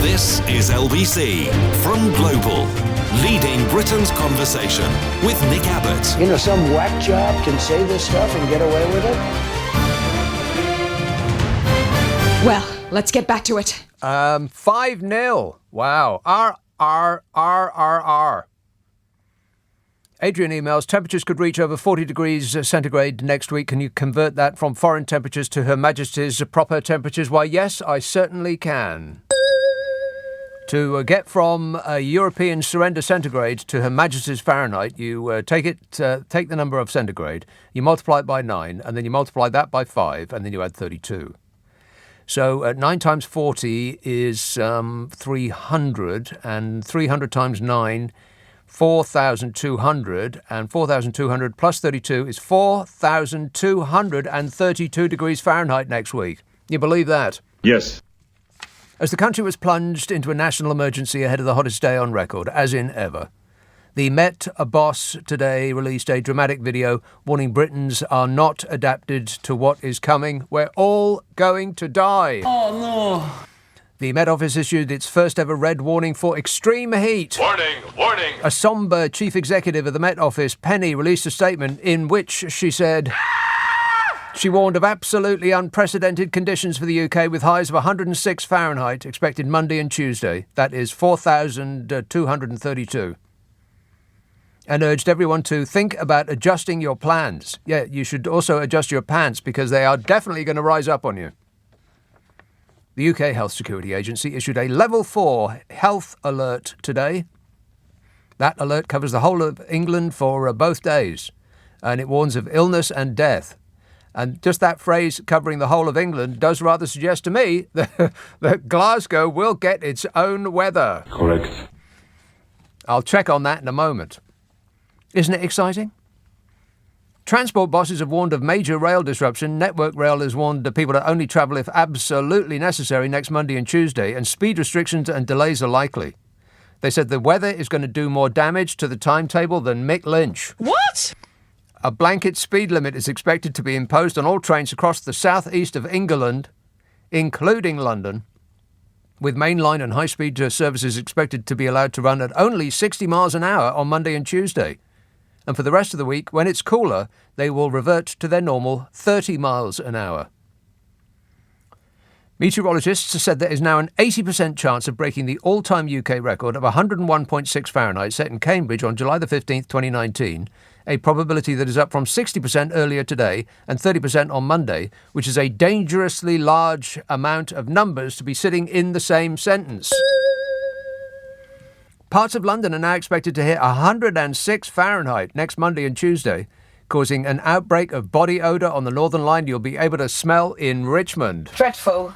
This is LBC from Global, leading Britain's conversation with Nick Abbot. You know, some whack job can say this stuff and get away with it? Well, let's get back to it. 5-0. Wow. R. Adrian emails, temperatures could reach over 40 degrees centigrade next week. Can you convert that from foreign temperatures to Her Majesty's proper temperatures? Why, yes, I certainly can. To get from European surrender centigrade to Her Majesty's Fahrenheit, you take the number of centigrade, you multiply it by 9, and then you multiply that by 5, and then you add 32. So 9 times 40 is 300, and 300 times 9, 4,200, and 4,200 plus 32 is 4,232 degrees Fahrenheit next week. You believe that? Yes. As the country was plunged into a national emergency ahead of the hottest day on record, as in ever, the Met boss today released a dramatic video warning Britons are not adapted to what is coming. We're all going to die. Oh, no. The Met Office issued its first ever red warning for extreme heat. Warning, warning. A sombre chief executive of the Met Office, Penny, released a statement in which she said she warned of absolutely unprecedented conditions for the UK with highs of 106 Fahrenheit expected Monday and Tuesday. That is 4,232. And urged everyone to think about adjusting your plans. Yeah, you should also adjust your pants because they are definitely going to rise up on you. The UK Health Security Agency issued a Level 4 health alert today. That alert covers the whole of England for both days, and it warns of illness and death. And just that phrase, covering the whole of England, does rather suggest to me that Glasgow will get its own weather. Correct. I'll check on that in a moment. Isn't it exciting? Transport bosses have warned of major rail disruption. Network Rail has warned the people to only travel if absolutely necessary next Monday and Tuesday, and speed restrictions and delays are likely. They said the weather is going to do more damage to the timetable than Mick Lynch. What? A blanket speed limit is expected to be imposed on all trains across the southeast of England, including London, with mainline and high-speed services expected to be allowed to run at only 60 miles an hour on Monday and Tuesday. And for the rest of the week, when it's cooler, they will revert to their normal 30 miles an hour. Meteorologists said there is now an 80% chance of breaking the all-time UK record of 101.6 Fahrenheit set in Cambridge on July the 15th, 2019, a probability that is up from 60% earlier today and 30% on Monday, which is a dangerously large amount of numbers to be sitting in the same sentence. Parts of London are now expected to hit 106 Fahrenheit next Monday and Tuesday, causing an outbreak of body odour on the Northern Line you'll be able to smell in Richmond. Dreadful.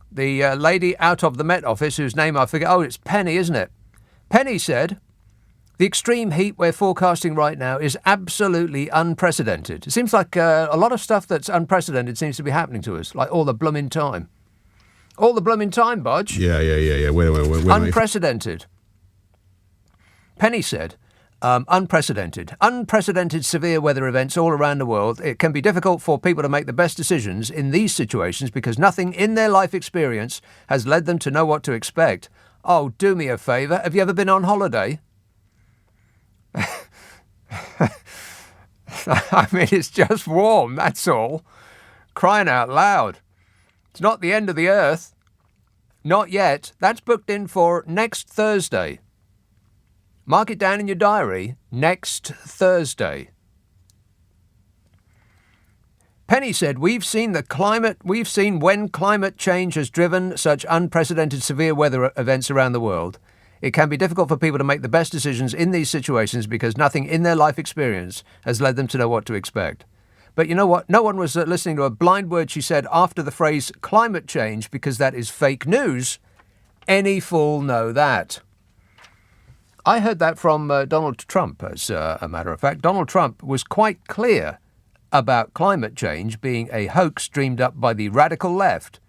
The lady out of the Met Office, whose name I forget, it's Penny, isn't it? Penny said, the extreme heat we're forecasting right now is absolutely unprecedented. It seems like a lot of stuff that's unprecedented seems to be happening to us, like all the blooming time. All the blooming time, Bodge. Yeah. Wait. Unprecedented. Penny said, unprecedented severe weather events all around the world. It can be difficult for people to make the best decisions in these situations because nothing in their life experience has led them to know what to expect. Oh, do me a favour. Have you ever been on holiday? I mean, it's just warm, that's all. Crying out loud. It's not the end of the earth. Not yet. That's booked in for next Thursday. Mark it down in your diary. Next Thursday. Penny said, we've seen when climate change has driven such unprecedented severe weather events around the world. It can be difficult for people to make the best decisions in these situations because nothing in their life experience has led them to know what to expect. But you know what? No one was listening to a blind word she said after the phrase climate change because that is fake news. Any fool know that. I heard that from Donald Trump, as a matter of fact. Donald Trump was quite clear about climate change being a hoax dreamed up by the radical left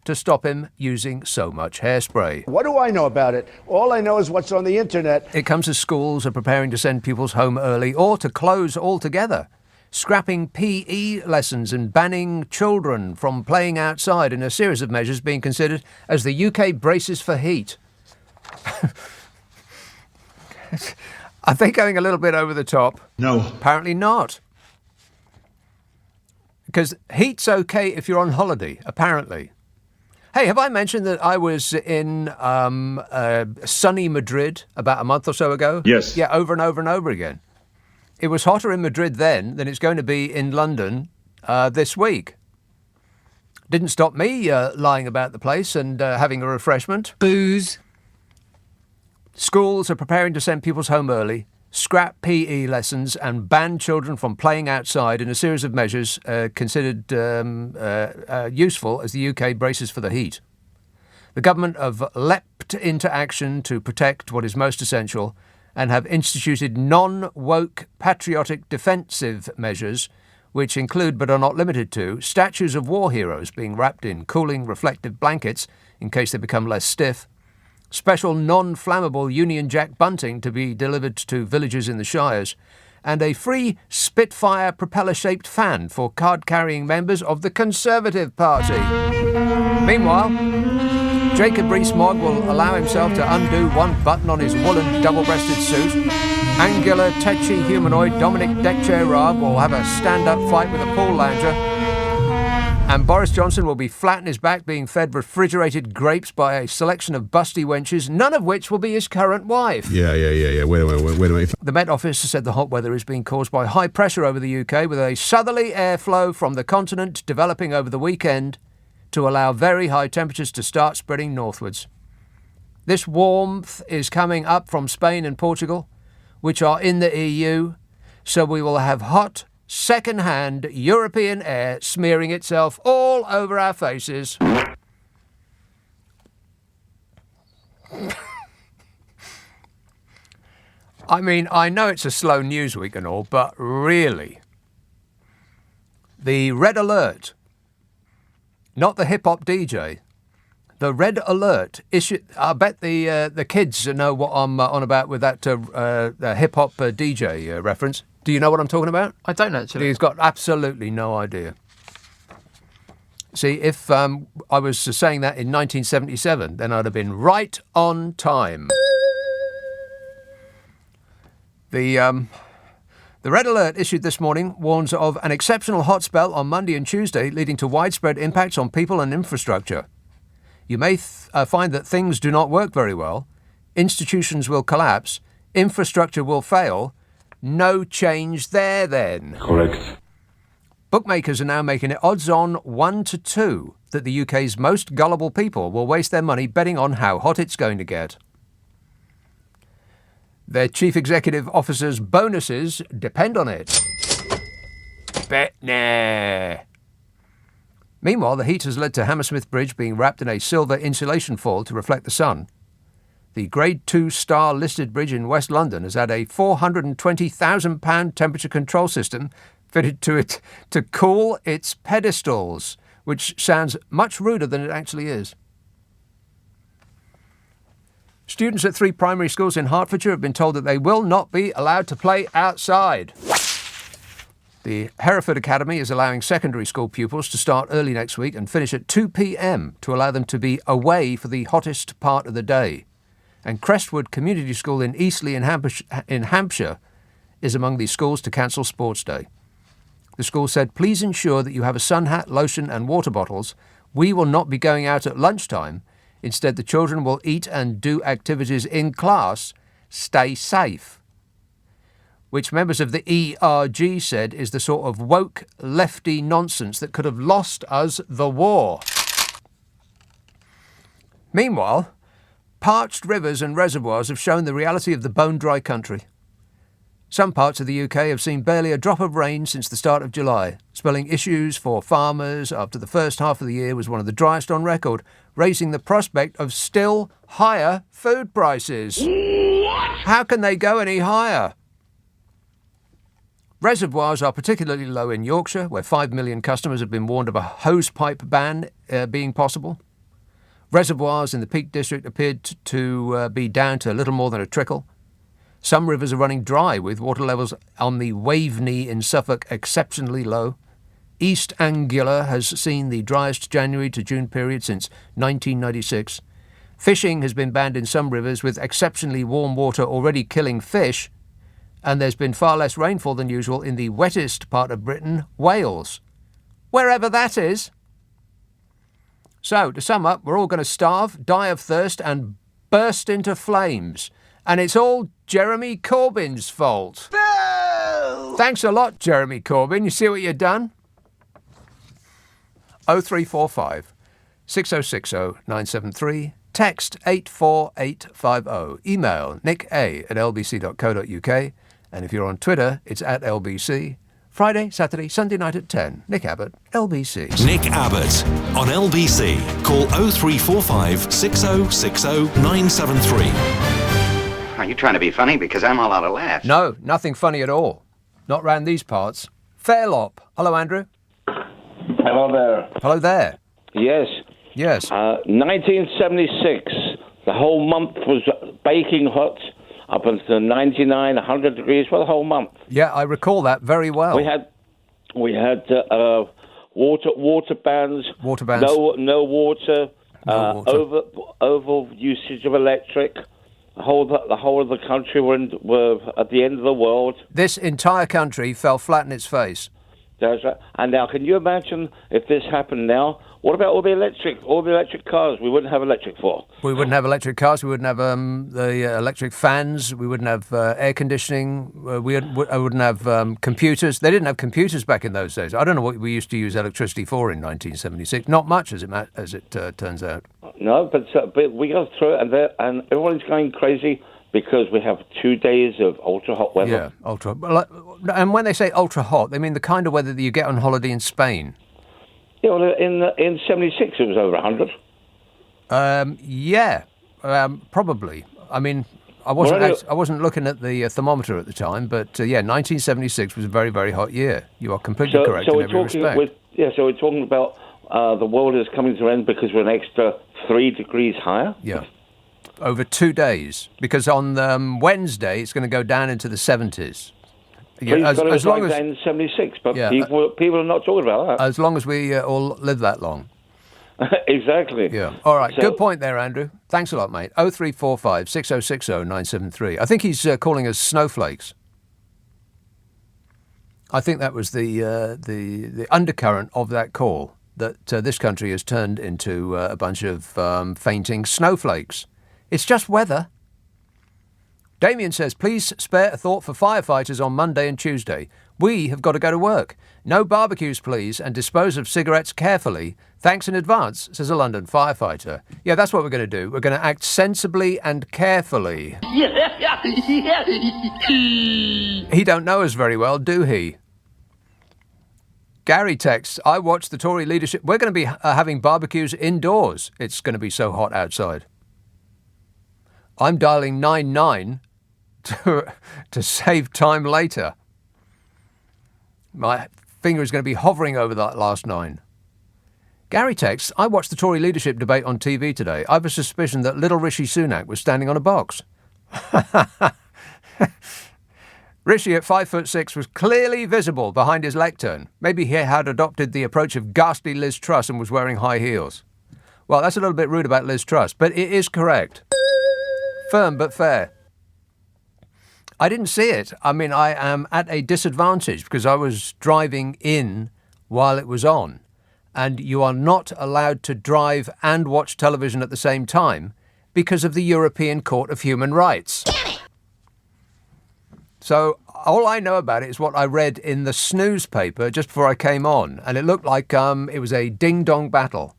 to stop him using so much hairspray. What do I know about it? All I know is what's on the internet. It comes as schools are preparing to send pupils home early or to close altogether. scrapping PE lessons and banning children from playing outside in a series of measures being considered as the UK braces for heat. Are they going a little bit over the top? No. Apparently not. Because heat's okay if you're on holiday, apparently. Hey, have I mentioned that I was in sunny Madrid about a month or so ago? Yes. Yeah, over and over and over again. It was hotter in Madrid then than it's going to be in London this week. Didn't stop me lying about the place and having a refreshment. Booze. Schools are preparing to send pupils home early, scrap PE lessons and ban children from playing outside in a series of measures considered useful as the UK braces for the heat. The government have leapt into action to protect what is most essential and have instituted non-woke patriotic defensive measures which include but are not limited to statues of war heroes being wrapped in cooling reflective blankets in case they become less stiff, special non-flammable Union Jack bunting to be delivered to villages in the Shires, and a free Spitfire propeller-shaped fan for card-carrying members of the Conservative Party. Meanwhile, Jacob Rees-Mogg will allow himself to undo one button on his woolen double-breasted suit. Angular, tetchy humanoid Dominic Dechair-Raab will have a stand-up fight with a pool lounger. And Boris Johnson will be flat on his back being fed refrigerated grapes by a selection of busty wenches, none of which will be his current wife. Yeah. Wait a minute. The Met Office has said the hot weather is being caused by high pressure over the UK, with a southerly airflow from the continent developing over the weekend to allow very high temperatures to start spreading northwards. This warmth is coming up from Spain and Portugal, which are in the EU, so we will have hot, second-hand European air smearing itself all over our faces. I mean, I know it's a slow news week and all, but really, the red alert, not the hip-hop DJ, the red alert issue. I bet the kids know what I'm on about with that hip-hop DJ reference. Do you know what I'm talking about? I don't actually. He's got absolutely no idea. See, if I was saying that in 1977, then I'd have been right on time. The red alert issued this morning warns of an exceptional hot spell on Monday and Tuesday, leading to widespread impacts on people and infrastructure. You may find that things do not work very well, institutions will collapse, infrastructure will fail. No change there, then. Correct. Bookmakers are now making it odds-on 1-2 that the UK's most gullible people will waste their money betting on how hot it's going to get. Their chief executive officers' bonuses depend on it. Bet nah. Meanwhile, the heat has led to Hammersmith Bridge being wrapped in a silver insulation foil to reflect the sun. The Grade 2 star listed bridge in West London has had a £420,000 temperature control system fitted to it to cool its pedestals, which sounds much ruder than it actually is. Students at 3 primary schools in Hertfordshire have been told that they will not be allowed to play outside. The Hereford Academy is allowing secondary school pupils to start early next week and finish at 2 p.m. to allow them to be away for the hottest part of the day. And Crestwood Community School in Eastleigh in Hampshire is among the schools to cancel Sports Day. The school said, please ensure that you have a sun hat, lotion and water bottles. We will not be going out at lunchtime. Instead, the children will eat and do activities in class. Stay safe. Which members of the ERG said is the sort of woke lefty nonsense that could have lost us the war. Meanwhile, parched rivers and reservoirs have shown the reality of the bone-dry country. Some parts of the UK have seen barely a drop of rain since the start of July, spelling issues for farmers after the first half of the year was one of the driest on record, raising the prospect of still higher food prices. What? How can they go any higher? Reservoirs are particularly low in Yorkshire, where 5 million customers have been warned of a hosepipe ban being possible. Reservoirs in the Peak District appeared to be down to little more than a trickle. Some rivers are running dry, with water levels on the Waveney in Suffolk exceptionally low. East Anglia has seen the driest January to June period since 1996. Fishing has been banned in some rivers, with exceptionally warm water already killing fish. And there's been far less rainfall than usual in the wettest part of Britain, Wales. Wherever that is. So, to sum up, we're all going to starve, die of thirst, and burst into flames. And it's all Jeremy Corbyn's fault. No! Thanks a lot, Jeremy Corbyn. You see what you've done? 0345 6060 973. Text 84850. Email nicka@lbc.co.uk. And if you're on Twitter, it's @LBC. Friday, Saturday, Sunday night at 10. Nick Abbott, LBC. Nick Abbott on LBC. Call 0345 6060 973. Are you trying to be funny? Because I'm all out of laughs. No, nothing funny at all. Not round these parts. Fairlop. Hello, Andrew. Hello there. Hello there. Yes. Yes. 1976. The whole month was baking hot, up until 99, 100 degrees for the whole month. Yeah, I recall that very well. We had water bans. Water bans. No water. No water. Over usage of electric. The whole of the country were at the end of the world. This entire country fell flat in its face. That's right. And now, can you imagine if this happened now? What about all the electric cars? We wouldn't have electric for. We wouldn't have electric cars. We wouldn't have the electric fans. We wouldn't have air conditioning. I wouldn't have computers. They didn't have computers back in those days. I don't know what we used to use electricity for in 1976. Not much, as it turns out. No, but we go through it, and everyone's going crazy because we have 2 days of ultra hot weather. Yeah, ultra. And when they say ultra hot, they mean the kind of weather that you get on holiday in Spain. Yeah, well, in 76 it was over 100. Probably. I mean, I wasn't looking at the thermometer at the time, but 1976 was a very, very hot year. You are completely correct in every respect. So we're talking about the world is coming to an end because we're an extra 3 degrees higher? Yeah. Over 2 days, because on Wednesday it's going to go down into the 70s. Yeah, as long as in 76, but people are not talking about that. As long as we all live that long. Exactly. Yeah. All right. Good point there, Andrew. Thanks a lot, mate. 0345 6060 973. I think he's calling us snowflakes. I think that was the undercurrent of that call, that this country has turned into a bunch of fainting snowflakes. It's just weather. Damien says, please spare a thought for firefighters on Monday and Tuesday. We have got to go to work. No barbecues, please, and dispose of cigarettes carefully. Thanks in advance, says a London firefighter. Yeah, that's what we're going to do. We're going to act sensibly and carefully. He don't know us very well, do he? Gary texts, I watched the Tory leadership. We're going to be having barbecues indoors. It's going to be so hot outside. I'm dialing 99 to save time later. My finger is going to be hovering over that last 9. Gary texts, I watched the Tory leadership debate on TV today. I have a suspicion that little Rishi Sunak was standing on a box. Rishi, at 5'6", was clearly visible behind his lectern. Maybe he had adopted the approach of ghastly Liz Truss and was wearing high heels. Well, that's a little bit rude about Liz Truss, but it is correct. Firm but fair. I didn't see it. I mean, I am at a disadvantage because I was driving in while it was on. And you are not allowed to drive and watch television at the same time because of the European Court of Human Rights. So all I know about it is what I read in the snooze paper just before I came on. And it looked like it was a ding-dong battle.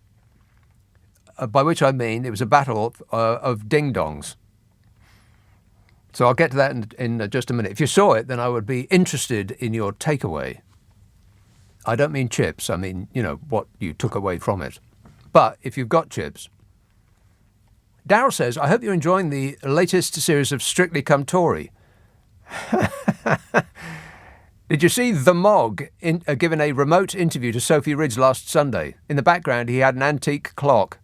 By which I mean it was a battle of ding-dongs. So I'll get to that in just a minute. If you saw it, then I would be interested in your takeaway. I don't mean chips. I mean, what you took away from it. But if you've got chips. Darryl says, I hope you're enjoying the latest series of Strictly Come Tory. Did you see The Mog giving a remote interview to Sophie Ridge last Sunday? In the background, he had an antique clock.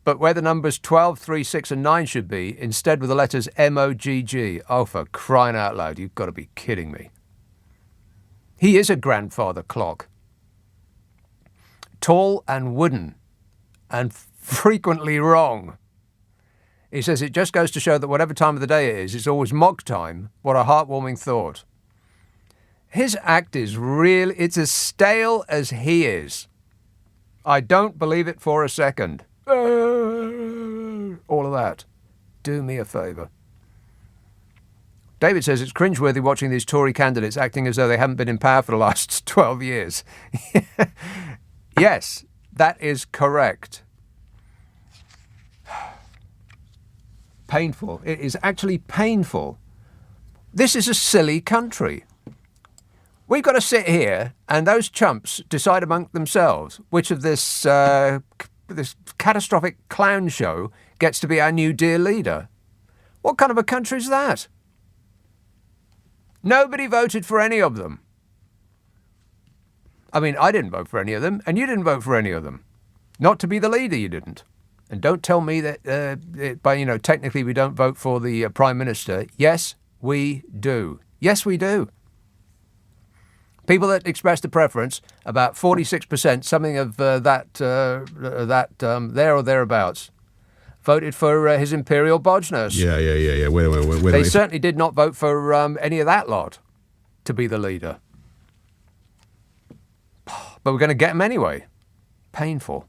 but where the numbers 12, 3, 6 and 9 should be, instead with the letters MOGG. Oh, for crying out loud, you've got to be kidding me. He is a grandfather clock. Tall and wooden, and frequently wrong. He says it just goes to show that whatever time of the day it is, it's always mock time. What a heartwarming thought. His act is real. It's as stale as he is. I don't believe it for a second. All of that. Do me a favour. David says it's cringeworthy watching these Tory candidates acting as though they haven't been in power for the last 12 years. Yes, that is correct. Painful. It is actually painful. This is a silly country. We've got to sit here and those chumps decide among themselves which of this catastrophic clown show gets to be our new dear leader. What kind of a country is that? Nobody voted for any of them. I mean, I didn't vote for any of them, and you didn't vote for any of them. Not to be the leader, you didn't. And don't tell me that, technically we don't vote for the Prime Minister. Yes, we do. Yes, we do. People that expressed a preference, about 46%, something of there or thereabouts, voted for His Imperial Bodgeness. Yeah. Wait a minute. They certainly did not vote for any of that lot to be the leader. But we're going to get him anyway. Painful.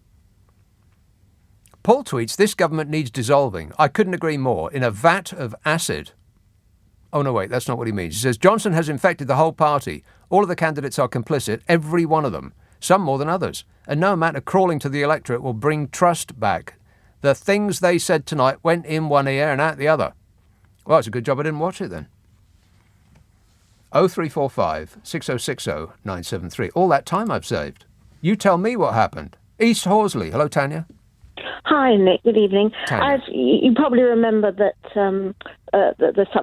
Paul tweets, this government needs dissolving. I couldn't agree more. In a vat of acid. Oh, no, wait, that's not what he means. He says, Johnson has infected the whole party. All of the candidates are complicit, every one of them, some more than others. And no amount of crawling to the electorate will bring trust back. The things they said tonight went in one ear and out the other. Well, it's a good job I didn't watch it then. 0345 6060 973. All that time I've saved. You tell me what happened. East Horsley. Hello, Tanya. Hi, Nick. Good evening. Tanya. You probably remember that the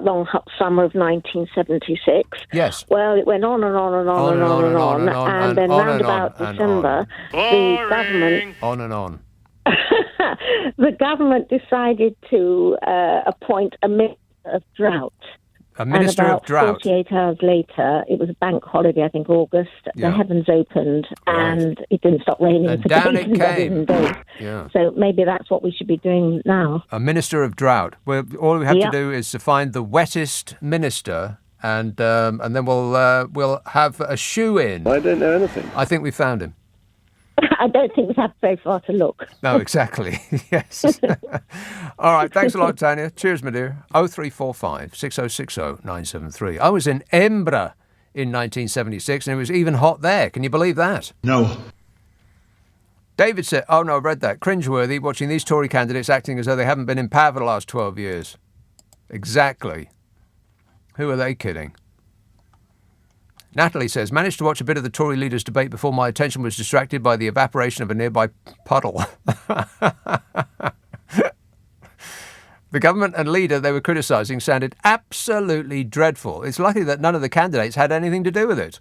long hot summer of 1976. Yes. Well, it went on and on and on and on and on, and then round about December, the government. On and on. The government decided to appoint a minister of drought. A minister of drought. 48 hours later, it was a bank holiday, I think August, the heavens opened and it didn't stop raining and for down days it and came. days. Yeah. So maybe that's what we should be doing now. A minister of drought. All we have to do is to find the wettest minister and then we'll have a shoe in. I don't know anything. I think we found him. I don't think we have very far to look. No, exactly. Yes. All right. Thanks a lot, Tanya. Cheers, my dear. 0345 6060 973. I was in Edinburgh in 1976 and it was even hot there. Can you believe that? No. David said, oh no, I read that. Cringeworthy watching these Tory candidates acting as though they haven't been in power for the last 12 years. Exactly. Who are they kidding? Natalie says, managed to watch a bit of the Tory leaders' debate before my attention was distracted by the evaporation of a nearby puddle. The government and leader they were criticising sounded absolutely dreadful. It's lucky that none of the candidates had anything to do with it.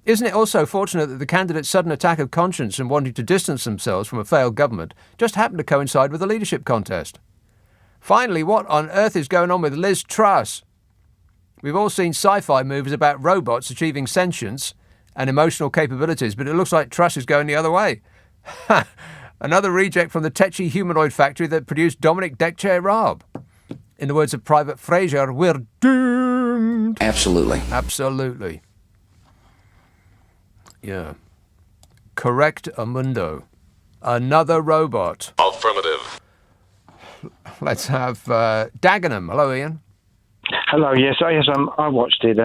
Isn't it also fortunate that the candidates' sudden attack of conscience and wanting to distance themselves from a failed government just happened to coincide with the leadership contest? Finally, what on earth is going on with Liz Truss? We've all seen sci-fi movies about robots achieving sentience and emotional capabilities, but it looks like Truss is going the other way. Another reject from the tetchy humanoid factory that produced Dominic Deckchair Raab. In the words of Private Fraser, we're doomed. Absolutely. Absolutely. Yeah. Correct, Amundo. Another robot. Affirmative. Let's have Dagenham. Hello, Ian. Hello, yes, I watched it.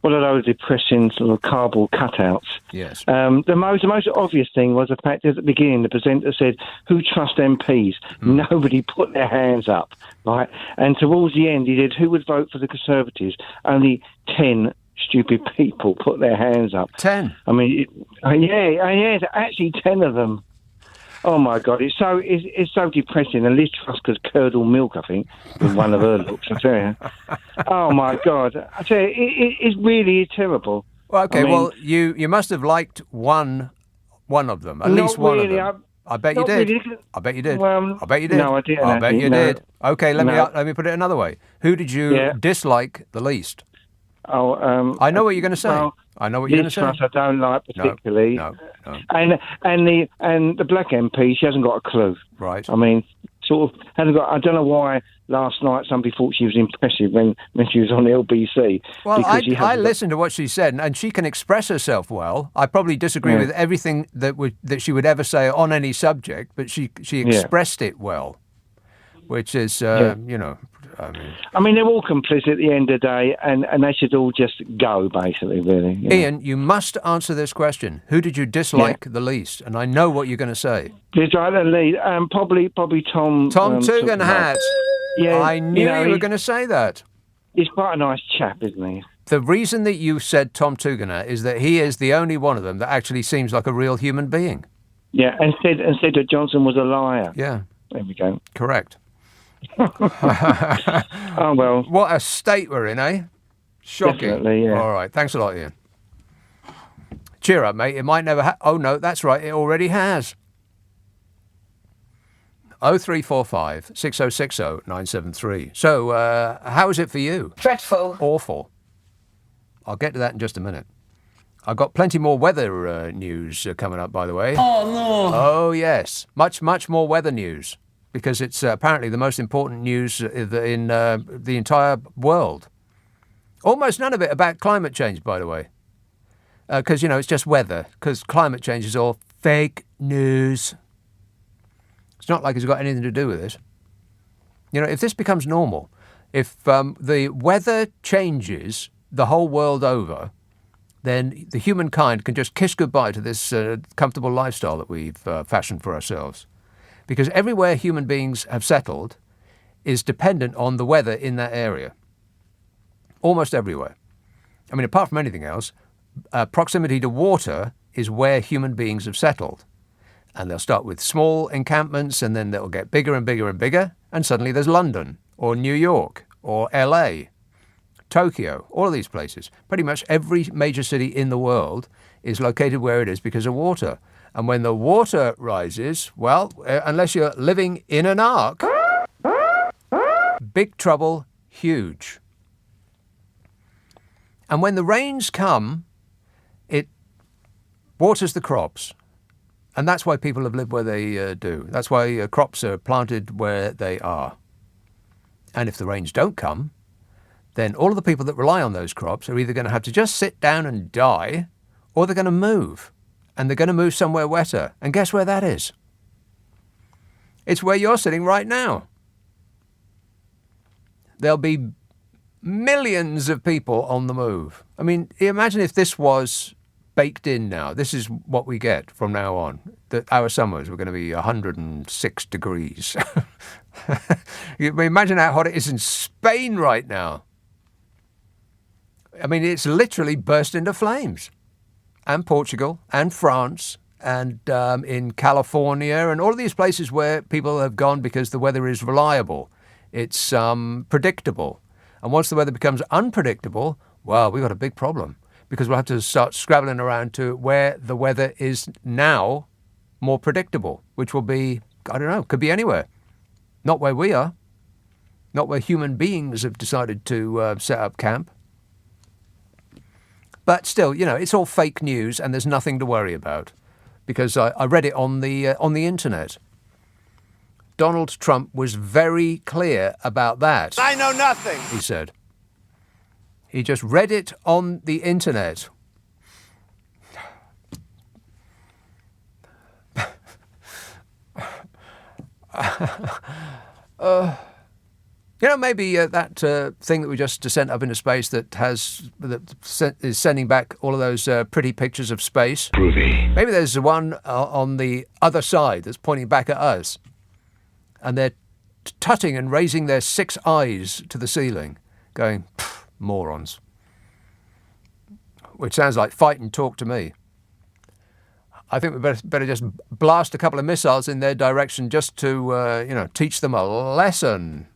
What are those depressing sort of cardboard cutouts? Yes. The most obvious thing was the fact that at the beginning the presenter said, who trust MPs? Nobody put their hands up, right? And towards the end he said, who would vote for the Conservatives? Only 10 stupid people put their hands up. 10? I mean, yeah, actually 10 of them. Oh my God! It's so depressing. And Liz Truss could curdle milk, I think, with one of her looks. I tell you. Oh my God! I tell you, it's really terrible. Well, okay. I mean, well, you must have liked one of them, at least one really, of them. I bet you Not did. really. I bet you did. Well, I bet you did. no, I didn't, I bet actually, you no. did. Okay, let No. me put it another way. Who did you dislike the least? Oh, I know what you're going to say. well, I know what you're going Liz to say. Truss I don't like particularly. No. And the black MP, she hasn't got a clue. Right. I mean, sort of hasn't got. I don't know why last night somebody thought she was impressive when she was on the LBC. Well, because I listened to what she said, and she can express herself well. I probably disagree with everything that she would ever say on any subject, but she expressed it well, which is I mean, they're all complicit at the end of the day, and they should all just go, basically, really. You know? Ian, you must answer this question. Who did you dislike the least? And I know what you're going to say. Dislike the lead? Probably Tom. Tom Tugendhat. Yeah, I knew you were going to say that. He's quite a nice chap, isn't he? The reason that you said Tom Tugendhat is that he is the only one of them that actually seems like a real human being. Yeah, and said that Johnson was a liar. Yeah. There we go. Correct. Oh, well. What a state we're in, eh? Shocking. Definitely, yeah. All right. Thanks a lot, Ian. Cheer up, mate. It might never Oh, no, that's right. It already has. 0345 6060 973. So, how is it for you? Dreadful. Awful. I'll get to that in just a minute. I've got plenty more weather news coming up, by the way. Oh, no. Oh, yes. Much more weather news. Because it's apparently the most important news in the entire world. Almost none of it about climate change, by the way. Because, it's just weather. Because climate change is all fake news. It's not like it's got anything to do with it. If this becomes normal, if the weather changes the whole world over, then the humankind can just kiss goodbye to this comfortable lifestyle that we've fashioned for ourselves. Because everywhere human beings have settled is dependent on the weather in that area. Almost everywhere. I mean, apart from anything else, proximity to water is where human beings have settled. And they'll start with small encampments, and then they'll get bigger and bigger and bigger, and suddenly there's London, or New York, or LA, Tokyo, all of these places. Pretty much every major city in the world is located where it is because of water. And when the water rises, well, unless you're living in an ark, big trouble, huge. And when the rains come, it waters the crops. And that's why people have lived where they do. That's why crops are planted where they are. And if the rains don't come, then all of the people that rely on those crops are either going to have to just sit down and die, or they're going to move. And they're going to move somewhere wetter. And guess where that is? It's where you're sitting right now. There'll be millions of people on the move. I mean, imagine if this was baked in now. This is what we get from now on. That our summers were going to be 106 degrees. Imagine how hot it is in Spain right now. I mean, it's literally burst into flames. And Portugal, and France, and in California, and all of these places where people have gone because the weather is reliable. It's predictable. And once the weather becomes unpredictable, well, we've got a big problem. Because we'll have to start scrabbling around to where the weather is now more predictable, which will be, I don't know, could be anywhere. Not where we are. Not where human beings have decided to set up camp. But still, it's all fake news, and there's nothing to worry about, because I read it on the internet. Donald Trump was very clear about that. I know nothing, he said. He just read it on the internet. Maybe that thing that we just sent up into space that is sending back all of those pretty pictures of space. Groovy. Maybe there's one on the other side that's pointing back at us. And they're tutting and raising their 6 eyes to the ceiling, going, morons. Which sounds like fight and talk to me. I think we better just blast a couple of missiles in their direction just to, teach them a lesson.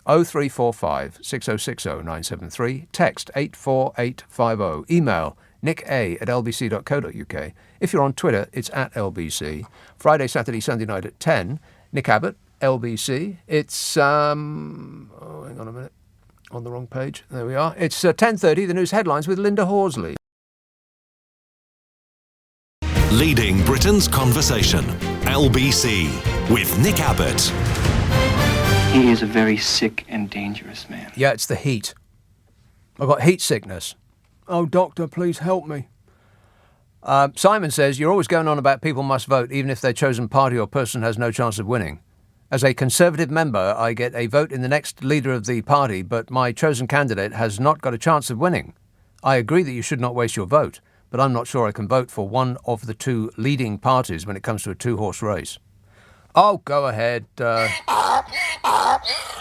0345 6060 973. Text 84850. Email nicka@lbc.co.uk. If you're on Twitter, it's @LBC. Friday, Saturday, Sunday night at 10. Nick Abbott, LBC. It's, hang on a minute. On the wrong page. There we are. It's 10:30, the news headlines with Linda Horsley. Leading Britain's conversation. LBC with Nick Abbott. He is a very sick and dangerous man. Yeah, it's the heat. I've got heat sickness. Oh, doctor, please help me. Simon says, you're always going on about people must vote, even if their chosen party or person has no chance of winning. As a Conservative member, I get a vote in the next leader of the party, but my chosen candidate has not got a chance of winning. I agree that you should not waste your vote, but I'm not sure I can vote for one of the two leading parties when it comes to a two-horse race. Oh, go ahead.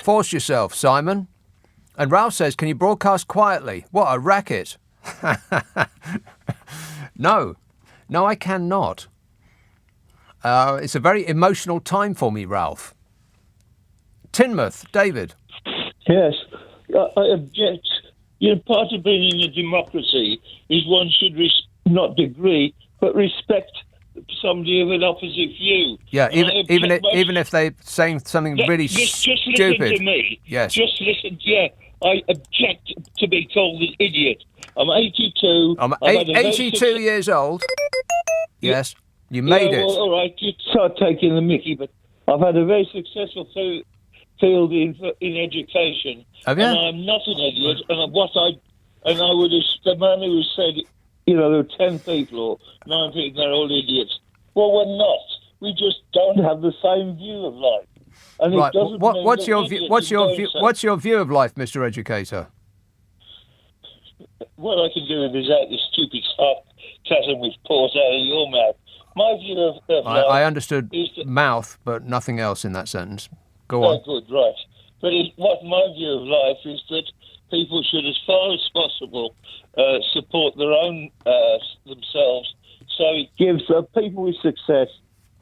Force yourself, Simon. And Ralph says, can you broadcast quietly? What a racket. No, I cannot. It's a very emotional time for me, Ralph. Tinmouth, David. Yes, I object. Part of being in a democracy is one should not agree, but respect somebody of an opposite view. Yeah, even if they're saying something really stupid. Just listen to me. Yes. Just listen. Yeah, I object to be called an idiot. I'm 82. I'm 82 years old. Yes, you made it. Well, all right, you start taking the mickey, but I've had a very successful field in education. Have you? And I'm not an idiot. And I would have, the man who said, there were 10 people or 9 people, they're all idiots. Well, we're not. We just don't have the same view of life. And right. It doesn't What's your view? What's your view of life, Mr. Educator? What I can do is out this stupid sarcasm which pours out of your mouth. My view of life. I understood mouth, but nothing else in that sentence. Go on. Oh, good, right. But what my view of life is that people should, as far as possible, support their own themselves. So it gives people with success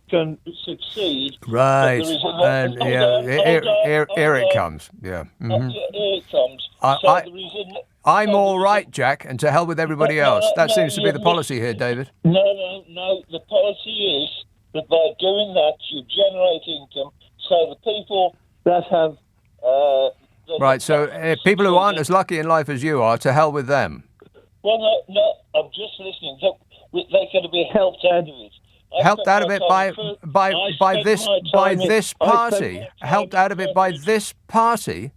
can succeed. Right. And here it comes. Yeah. Mm-hmm. Here it comes. I'm all right, Jack, and to hell with everybody else. That seems to be the policy here, David. No. The policy is that by doing that, you generate income. So the people that have... right, so people who aren't as lucky in life as you are, to hell with them. Well, no, I'm just listening. Look, they're going to be helped out of it. Helped out of it by this party? Helped out of it by this party?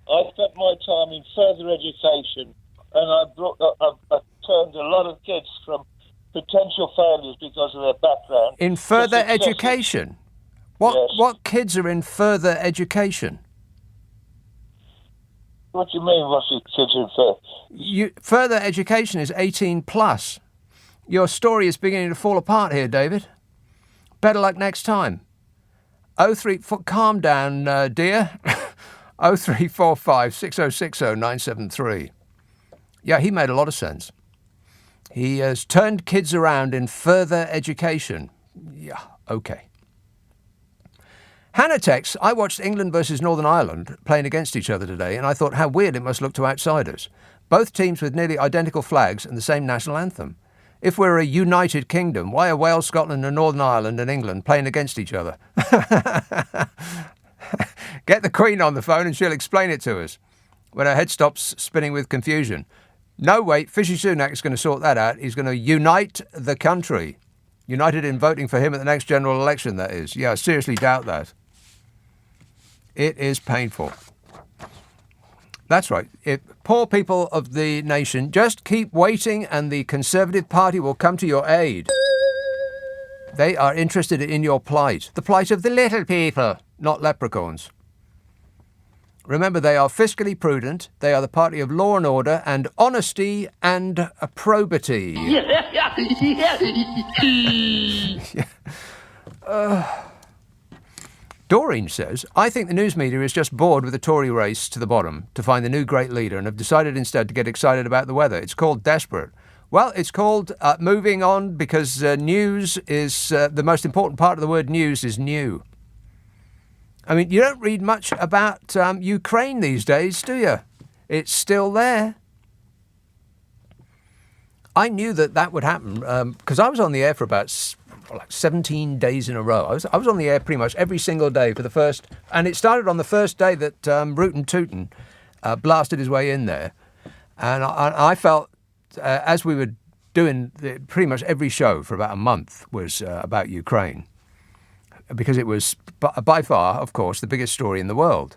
I spent my time in further education, and I've turned a lot of kids from potential failures because of their background. In further education? What kids are in further education? What do you mean, what's your kids in further? Further education is 18 plus. Your story is beginning to fall apart here, David. Better luck next time. Calm down, dear. 0345 6060 973. Yeah, he made a lot of sense. He has turned kids around in further education. Yeah, okay. Hannah texts, I watched England versus Northern Ireland playing against each other today, and I thought how weird it must look to outsiders. Both teams with nearly identical flags and the same national anthem. If we're a united kingdom, why are Wales, Scotland and Northern Ireland and England playing against each other? Get the Queen on the phone and she'll explain it to us when her head stops spinning with confusion. No, wait, Fishy Sunak is going to sort that out. He's going to unite the country. United in voting for him at the next general election, that is. Yeah, I seriously doubt that. It is painful. That's right. Poor people of the nation, just keep waiting and the Conservative Party will come to your aid. They are interested in your plight. The plight of the little people, not leprechauns. Remember, they are fiscally prudent. They are the party of law and order and honesty and probity. Doreen says, I think the news media is just bored with the Tory race to the bottom to find the new great leader and have decided instead to get excited about the weather. It's called desperate. Well, it's called moving on because news is the most important part of the word news is new. I mean, you don't read much about Ukraine these days, do you? It's still there. I knew that would happen because I was on the air for about 17 days in a row. I was on the air pretty much every single day for the first, and it started on the first day that Rootin' Tootin' blasted his way in there, and I felt as we were doing pretty much every show for about a month was about Ukraine, because it was by far, of course, the biggest story in the world.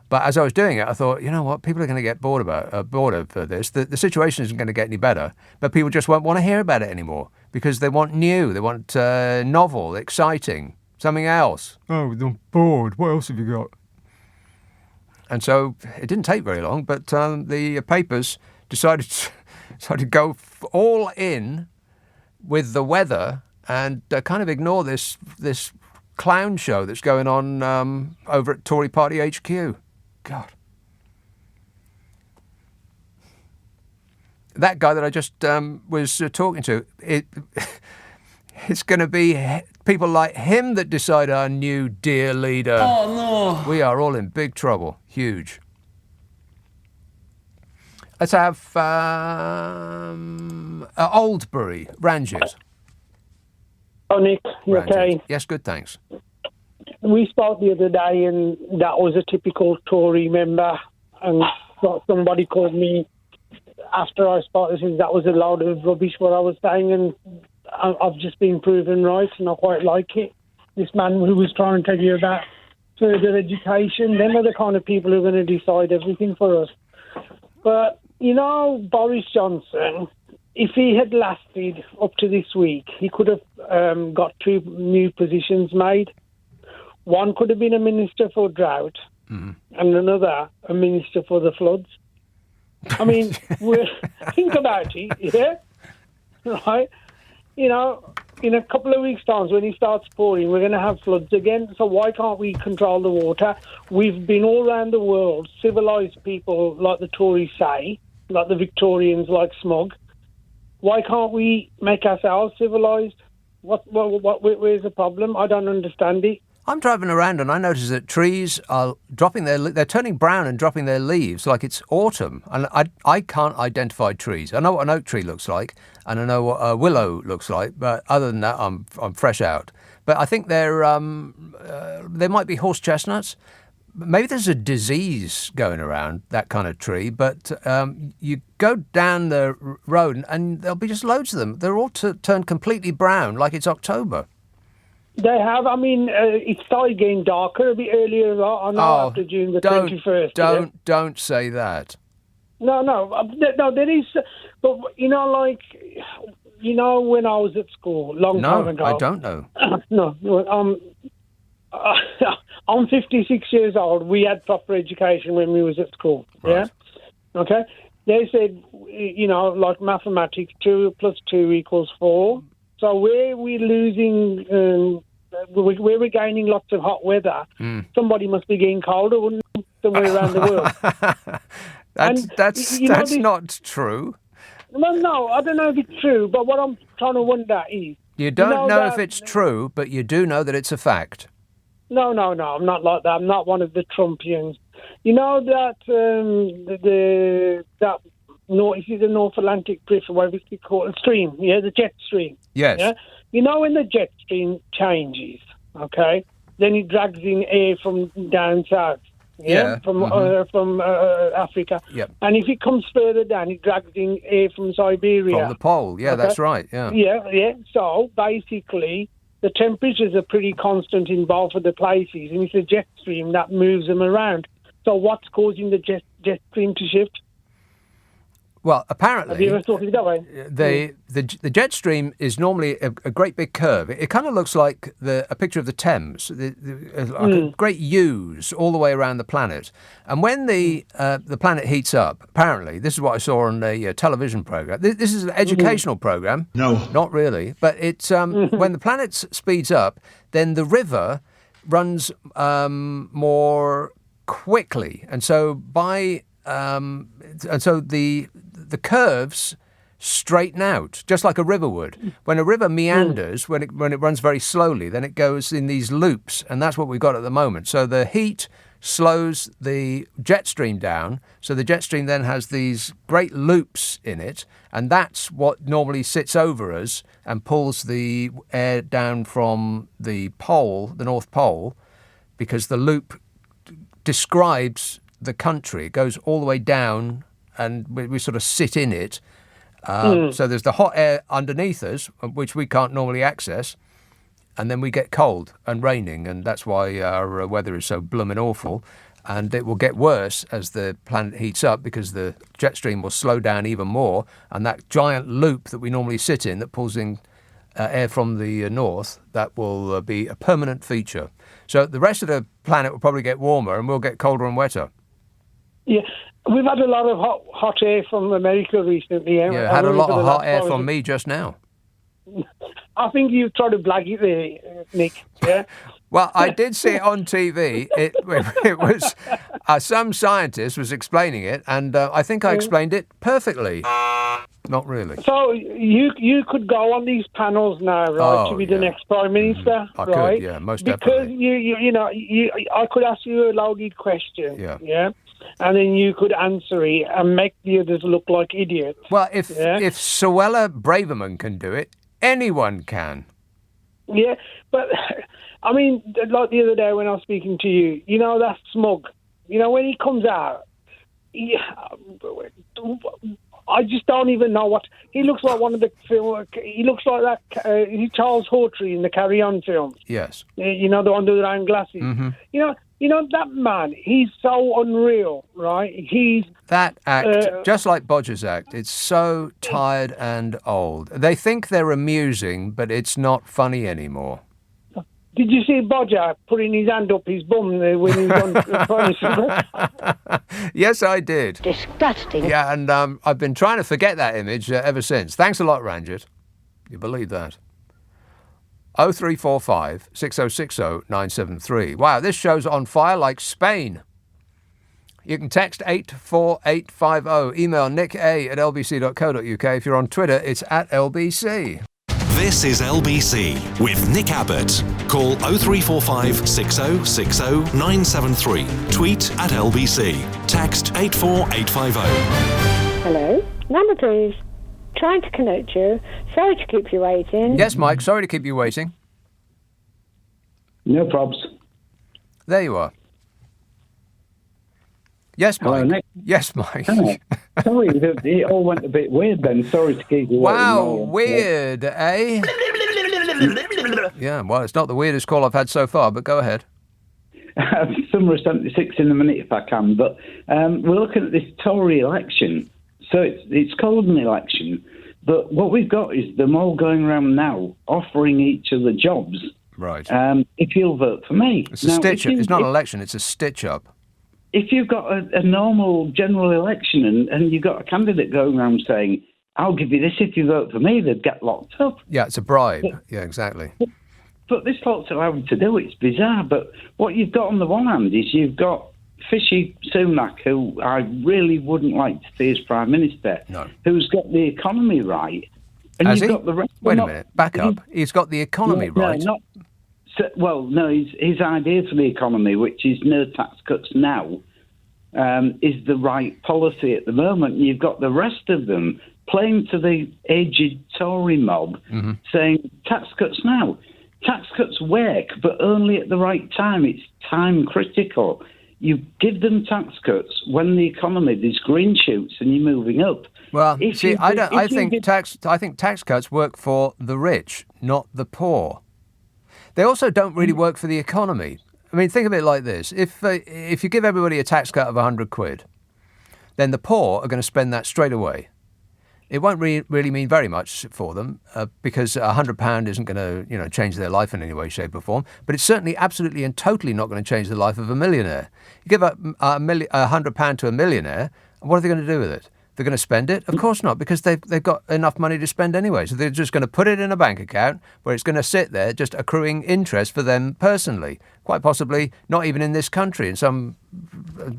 But as I was doing it, I thought, you know what, people are going to get bored of this. The situation isn't going to get any better, but people just won't want to hear about it anymore because they want new, they want novel, exciting, something else. Oh, I'm bored. What else have you got? And so it didn't take very long, but the papers decided to go all in with the weather and kind of ignore this clown show that's going on over at Tory Party HQ. God. That guy that I just was talking to, it's going to be people like him that decide our new dear leader. Oh, no. We are all in big trouble. Huge. Let's have Oldbury, Ranges. Oh, Nick, you okay? Yes, good, thanks. We spoke the other day, and that was a typical Tory member. And somebody called me after I spoke and said that was a load of rubbish what I was saying, and I've just been proven right, and I quite like it. This man who was trying to tell you about further education, them are the kind of people who are going to decide everything for us. But, you know, Boris Johnson, if he had lasted up to this week, he could have got 2 new positions made. One could have been a minister for drought, and another a minister for the floods. I mean, think about it, yeah? Right? You know, in a couple of weeks' time, when he starts pouring, we're going to have floods again. So why can't we control the water? We've been all around the world, civilised people, like the Tories say, like the Victorians, like smog. Why can't we make ourselves civilised? Where's the problem? I don't understand it. I'm driving around and I notice that trees are they're turning brown and dropping their leaves like it's autumn. And I can't identify trees. I know what an oak tree looks like and I know what a willow looks like, but other than that, I'm fresh out. But I think there might be horse chestnuts. Maybe there's a disease going around that kind of tree, but you go down the road and there'll be just loads of them. They're all turned completely brown like it's October. They have. I mean, it started getting darker a bit earlier. I know after June the 21st. Don't say that. No, there is. But, you know, like, you know, when I was at school, long time ago. No, I don't know. I'm 56 years old. We had proper education when we was at school. Right. Yeah? Okay? They said, you know, like mathematics, 2 + 2 = 4. So where we're losing, where we're gaining lots of hot weather, somebody must be getting colder, wouldn't it, somewhere around the world? That's not true. Well, no, I don't know if it's true, but what I'm trying to wonder is... You don't know if it's true, but you do know that it's a fact. No, I'm not like that. I'm not one of the Trumpians. You know that is it the North Atlantic Drift, or whatever it's called, stream, yeah, the jet stream. Yes. Yeah? You know when the jet stream changes, okay, then it drags in air from down south, from Africa. Yep. And if it comes further down, it drags in air from Siberia. From the pole, yeah, okay? That's right, yeah. Yeah. So, basically, the temperatures are pretty constant in both of the places, and it's a jet stream that moves them around. So what's causing the jet stream to shift? Well, apparently, have you ever thought of it that way? The jet stream is normally a great big curve. It kind of looks like a picture of the Thames, like great U's all the way around the planet. And when the planet heats up, apparently, this is what I saw on a television program. This is an educational program. No, not really. But it's when the planet speeds up, then the river runs more quickly, and so the curves straighten out, just like a river would. When a river meanders, when it runs very slowly, then it goes in these loops, and that's what we've got at the moment. So the heat slows the jet stream down. So the jet stream then has these great loops in it, and that's what normally sits over us and pulls the air down from the pole, the North Pole, because the loop describes the country. It goes all the way down, and we sort of sit in it. So there's the hot air underneath us, which we can't normally access, and then we get cold and raining, and that's why our weather is so blooming awful. And it will get worse as the planet heats up because the jet stream will slow down even more, and that giant loop that we normally sit in that pulls in air from the north, that will be a permanent feature. So the rest of the planet will probably get warmer, and we'll get colder and wetter. Yeah, we've had a lot of hot air from America recently. Yeah, had a lot of hot air from me just now. I think you tried to blag it there, Nick. Yeah. Well, I did see it on TV. It was some scientist was explaining it, and I think I explained it perfectly. Not really. So you could go on these panels now, right, to be the next Prime Minister, I right? could, yeah, most because definitely. I could ask you a loaded question, yeah, and then you could answer it and make the others look like idiots. Well, if Suella Braverman can do it, anyone can. Yeah, but I mean, like the other day when I was speaking to you, you know, that smug. You know, when he comes out, I just don't even know what he looks like. One of the film. He looks like that Charles Hawtrey in the Carry On films. Yes. You know, the one with the round glasses. Mm-hmm. You know that man. He's so unreal, right? He's that act, just like Bodger's act. It's so tired and old. They think they're amusing, but it's not funny anymore. Did you see Bodger putting his hand up his bum when he was on? Yes, I did. Disgusting. Yeah, and I've been trying to forget that image ever since. Thanks a lot, Ranjit. You believe that? 0345 6060 973. Wow, this show's on fire like Spain. You can text 84850. Email nick@lbc.co.uk. If you're on Twitter, it's @LBC. This is LBC with Nick Abbott. Call 0345 6060 973. Tweet @LBC. Text 84850. Hello? Number please. Trying to connect you. Sorry to keep you waiting. Yes, Mike, sorry to keep you waiting. No probs. There you are. Yes, Mike. Hello, Nick. Yes, Mike. Sorry, it all went a bit weird then. Sorry to keep you waiting. Wow, weird, eh? Yeah, well, it's not the weirdest call I've had so far, but go ahead. Summer 76 in a minute if I can, but we're looking at this Tory election. So it's called an election, but what we've got is them all going around now offering each other jobs. Right. If you'll vote for me. It's a stitch-up. It's not an election, it's a stitch-up. If you've got a normal general election and you've got a candidate going around saying, I'll give you this if you vote for me, they'd get locked up. Yeah, it's a bribe. Yeah, exactly. But this bloke's allowed to do it. It's bizarre. But what you've got on the one hand is you've got Fishy Sunak, who I really wouldn't like to see as Prime Minister, who's got the economy right. And Has you've he? got the rest. Wait a minute, back up. He's got the economy right. His idea for the economy, which is no tax cuts now, is the right policy at the moment. And you've got the rest of them playing to the aged Tory mob, saying tax cuts now. Tax cuts work, but only at the right time. It's time critical. You give them tax cuts when the economy, there's green shoots and you're moving up. Well, I think tax cuts work for the rich, not the poor. They also don't really work for the economy. I mean, think of it like this. If you give everybody a tax cut of 100 quid, then the poor are going to spend that straight away. It won't really mean very much for them because £100 isn't going to change their life in any way, shape or form. But it's certainly absolutely and totally not going to change the life of a millionaire. You give £100 to a millionaire, and what are they going to do with it? They're going to spend it? Of course not, because they've got enough money to spend anyway. So they're just going to put it in a bank account where it's going to sit there just accruing interest for them personally. Quite possibly not even in this country, in some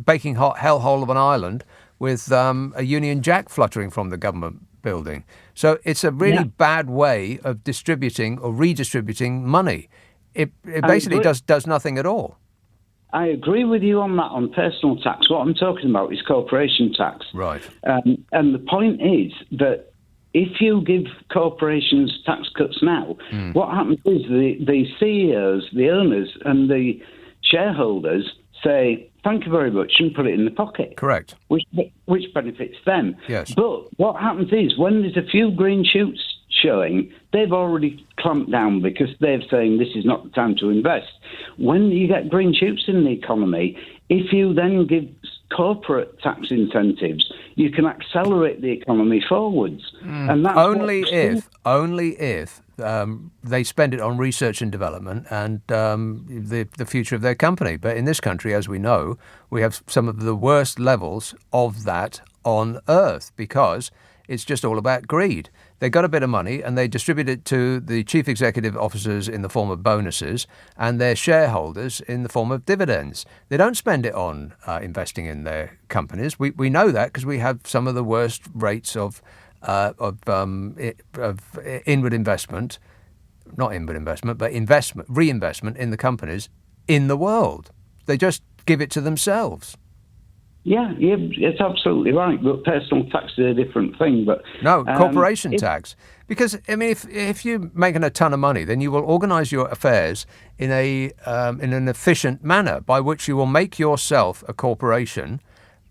baking hot hellhole of an island with a Union Jack fluttering from the government building. So it's a really bad way of distributing or redistributing money. It basically does nothing at all. I agree with you on that, on personal tax. What I'm talking about is corporation tax. Right. And the point is that if you give corporations tax cuts now, what happens is the CEOs, the owners, and the shareholders say, thank you very much, and put it in the pocket. Correct. Which benefits them. Yes. But what happens is when there's a few green shoots showing, they've already clamped down because they're saying this is not the time to invest. When you get green shoots in the economy, if you then give corporate tax incentives, you can accelerate the economy forwards. And that's only if they spend it on research and development and the future of their company. But in this country, as we know, we have some of the worst levels of that on earth because it's just all about greed. They got a bit of money and they distribute it to the chief executive officers in the form of bonuses and their shareholders in the form of dividends. They don't spend it on investing in their companies. We know that because we have some of the worst rates of inward investment, not inward investment, but reinvestment in the companies in the world. They just give it to themselves. Yeah, it's absolutely right. But personal tax is a different thing. But no, corporation tax. Because I mean, if you're making a ton of money, then you will organise your affairs in an efficient manner, by which you will make yourself a corporation,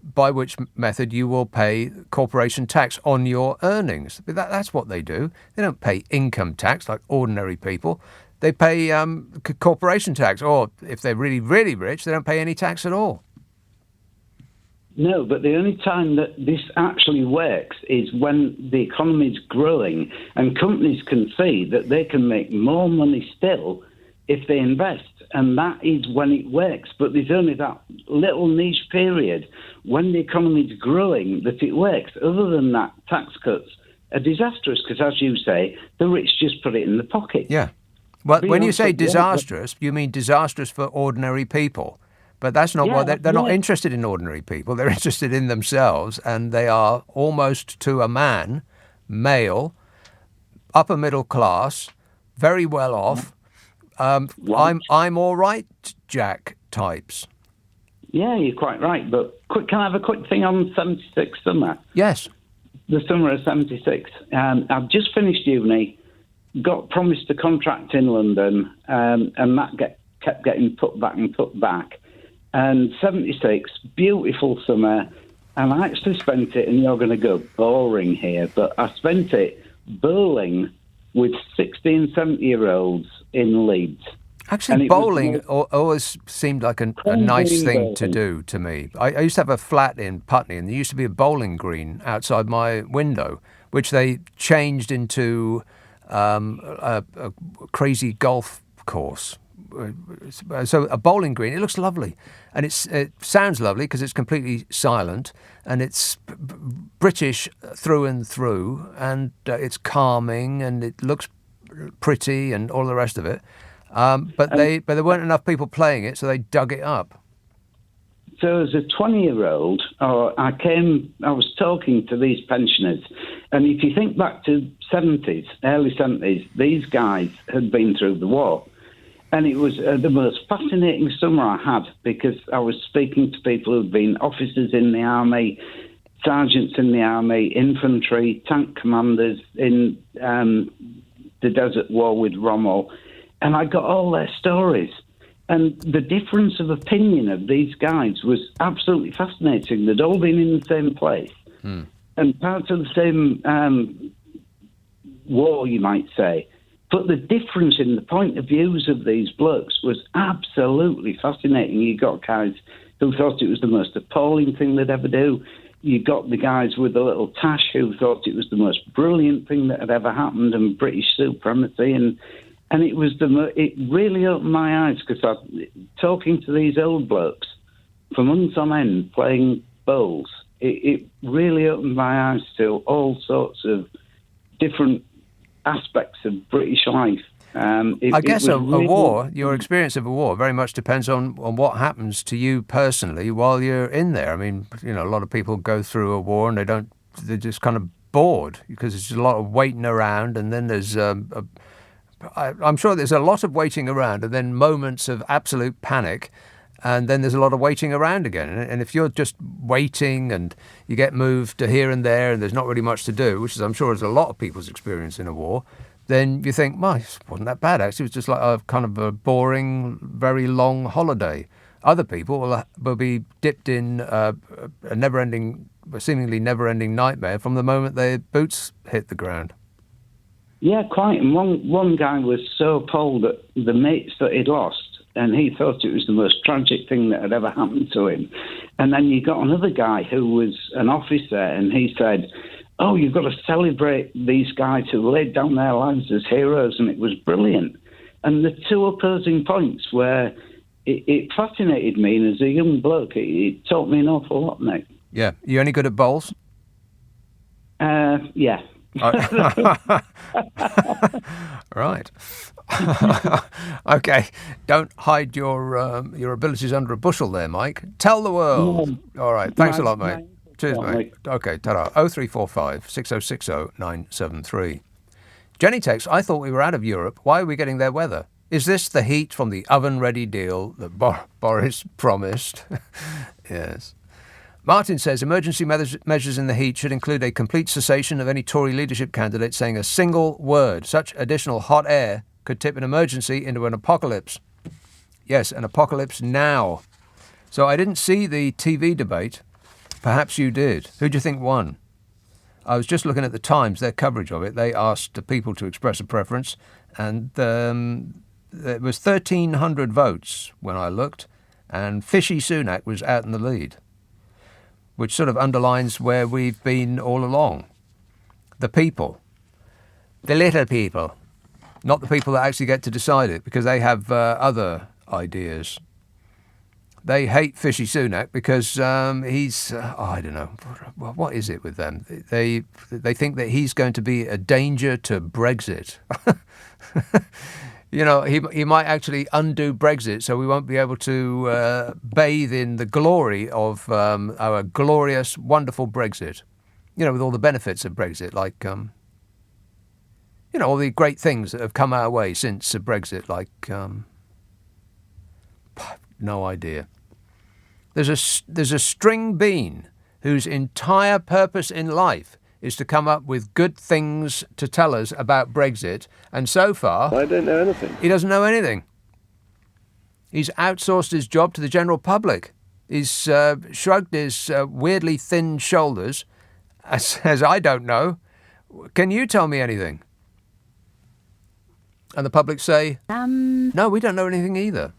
by which method you will pay corporation tax on your earnings. That's what they do. They don't pay income tax like ordinary people. They pay corporation tax, or if they're really, really rich, they don't pay any tax at all. No, but the only time that this actually works is when the economy is growing and companies can see that they can make more money still if they invest. And that is when it works. But there's only that little niche period when the economy is growing that it works. Other than that, tax cuts are disastrous because, as you say, the rich just put it in the pocket. Yeah. Well, when you say disastrous, you mean disastrous for ordinary people. But that's not what they're not interested in ordinary people. They're interested in themselves, and they are almost to a man, male, upper middle class, very well off. I'm all right, Jack types. Yeah, you're quite right. But can I have a quick thing on 76 summer? Yes. The summer of 76. I've just finished uni, got promised a contract in London, and that kept getting put back. And 76, beautiful summer, and I actually spent it, and you're going to go boring here, but I spent it bowling with 60 and 70-year-olds in Leeds. Actually, bowling always seemed like a nice thing to do to me. I used to have a flat in Putney, and there used to be a bowling green outside my window, which they changed into a crazy golf course. So a bowling green, it looks lovely, and it sounds lovely because it's completely silent, and it's British through and through, and it's calming, and it looks pretty, and all the rest of it. But there weren't enough people playing it, so they dug it up. So as a 20-year-old, I was talking to these pensioners, and if you think back to early 70s, these guys had been through the war. And it was the most fascinating summer I had because I was speaking to people who'd been officers in the army, sergeants in the army, infantry, tank commanders in the Desert War with Rommel. And I got all their stories. And the difference of opinion of these guys was absolutely fascinating. They'd all been in the same place. And parts of the same war, you might say. But the difference in the point of views of these blokes was absolutely fascinating. You got guys who thought it was the most appalling thing they'd ever do. You got the guys with the little tash who thought it was the most brilliant thing that had ever happened and British supremacy. And it really opened my eyes because talking to these old blokes for months on end playing bowls, it really opened my eyes to all sorts of different aspects of British life. I guess a war, your experience of a war, very much depends on what happens to you personally while you're in there. I mean, a lot of people go through a war and they're just kind of bored because there's a lot of waiting around, and then there's I'm sure there's a lot of waiting around and then moments of absolute panic, And then there's a lot of waiting around again. And if you're just waiting and you get moved to here and there and there's not really much to do, which is, I'm sure, is a lot of people's experience in a war, then you think, well, it wasn't that bad, actually. It was just like a kind of a boring, very long holiday. Other people will be dipped in a seemingly never-ending nightmare from the moment their boots hit the ground. Yeah, quite. And one guy was so appalled at the mates that he'd lost, and he thought it was the most tragic thing that had ever happened to him. And then you got another guy who was an officer, and he said, oh, you've got to celebrate these guys who laid down their lives as heroes, and it was brilliant. And the two opposing points where it fascinated me, and as a young bloke, it taught me an awful lot, Nick. Yeah. You any good at bowls? Yeah. Right. Okay. Don't hide your abilities under a bushel there, Mike. Tell the world. All right. Thanks a lot, mate. Cheers, mate. Okay, ta-ra. 0345 6060 973. Jenny texts, I thought we were out of Europe. Why are we getting their weather? Is this the heat from the oven-ready deal that Boris promised? Yes. Martin says emergency measures in the heat should include a complete cessation of any Tory leadership candidate saying a single word. Such additional hot air could tip an emergency into an apocalypse. Yes, an apocalypse now. So I didn't see the TV debate. Perhaps you did. Who do you think won? I was just looking at the Times, their coverage of it. They asked the people to express a preference, and there was 1,300 votes when I looked, and Fishy Sunak was out in the lead, which sort of underlines where we've been all along. The people. The little people. Not the people that actually get to decide it, because they have other ideas. They hate Fishy Sunak because he's, I don't know, what is it with them? They think that he's going to be a danger to Brexit. You know, he might actually undo Brexit, so we won't be able to bathe in the glory of our glorious, wonderful Brexit. You know, with all the benefits of Brexit, like, you know, all the great things that have come our way since Brexit, like, no idea. There's a string bean whose entire purpose in life is to come up with good things to tell us about Brexit, and so far I don't know anything. He doesn't know anything. He's outsourced his job to the general public. He's shrugged his weirdly thin shoulders and says, I don't know. Can you tell me anything? And the public say, no, we don't know anything either.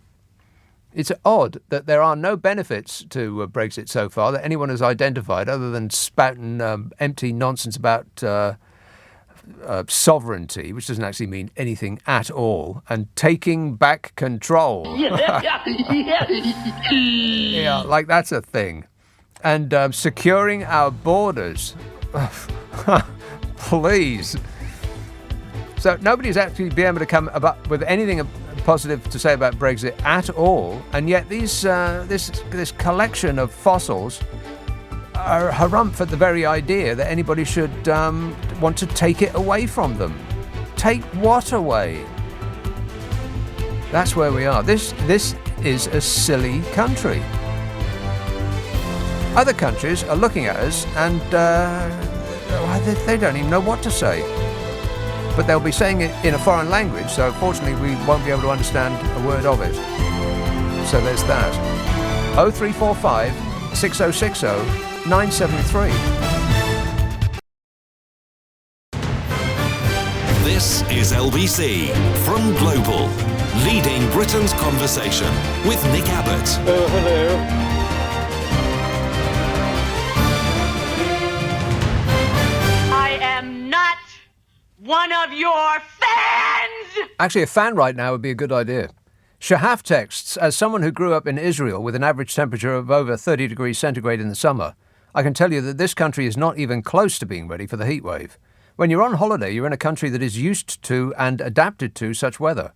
It's odd that there are no benefits to Brexit so far that anyone has identified other than spouting empty nonsense about sovereignty, which doesn't actually mean anything at all, and taking back control. Yeah, like that's a thing. And securing our borders. Please. So nobody's actually been able to come up with anything positive to say about Brexit at all, and yet these this collection of fossils are harumph at the very idea that anybody should want to take it away from them. Take what away? That's where we are. This is a silly country. Other countries are looking at us and they don't even know what to say. But they'll be saying it in a foreign language, so fortunately we won't be able to understand a word of it. So there's that. 0345 6060 973. This is LBC from Global, leading Britain's conversation with Nick Abbot. Hello. I am not one of your fans! Actually, a fan right now would be a good idea. Shahaf texts, as someone who grew up in Israel with an average temperature of over 30 degrees centigrade in the summer, I can tell you that this country is not even close to being ready for the heat wave. When you're on holiday, you're in a country that is used to and adapted to such weather.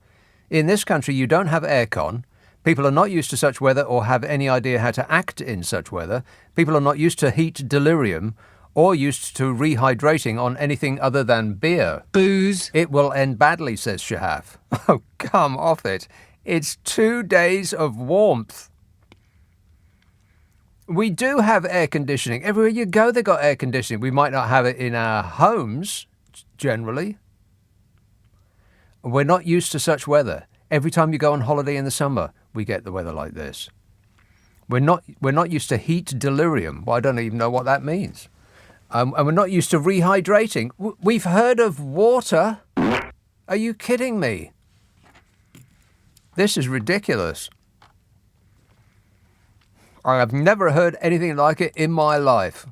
In this country, you don't have aircon. People are not used to such weather or have any idea how to act in such weather. People are not used to heat delirium or used to rehydrating on anything other than beer. Booze. It will end badly, says Shahaf. Oh, come off it. It's 2 days of warmth. We do have air conditioning. Everywhere you go, they've got air conditioning. We might not have it in our homes, generally. We're not used to such weather. Every time you go on holiday in the summer, we get the weather like this. We're not used to heat delirium. Well, I don't even know what that means. And we're not used to rehydrating. We've heard of water. Are you kidding me? This is ridiculous. I have never heard anything like it in my life.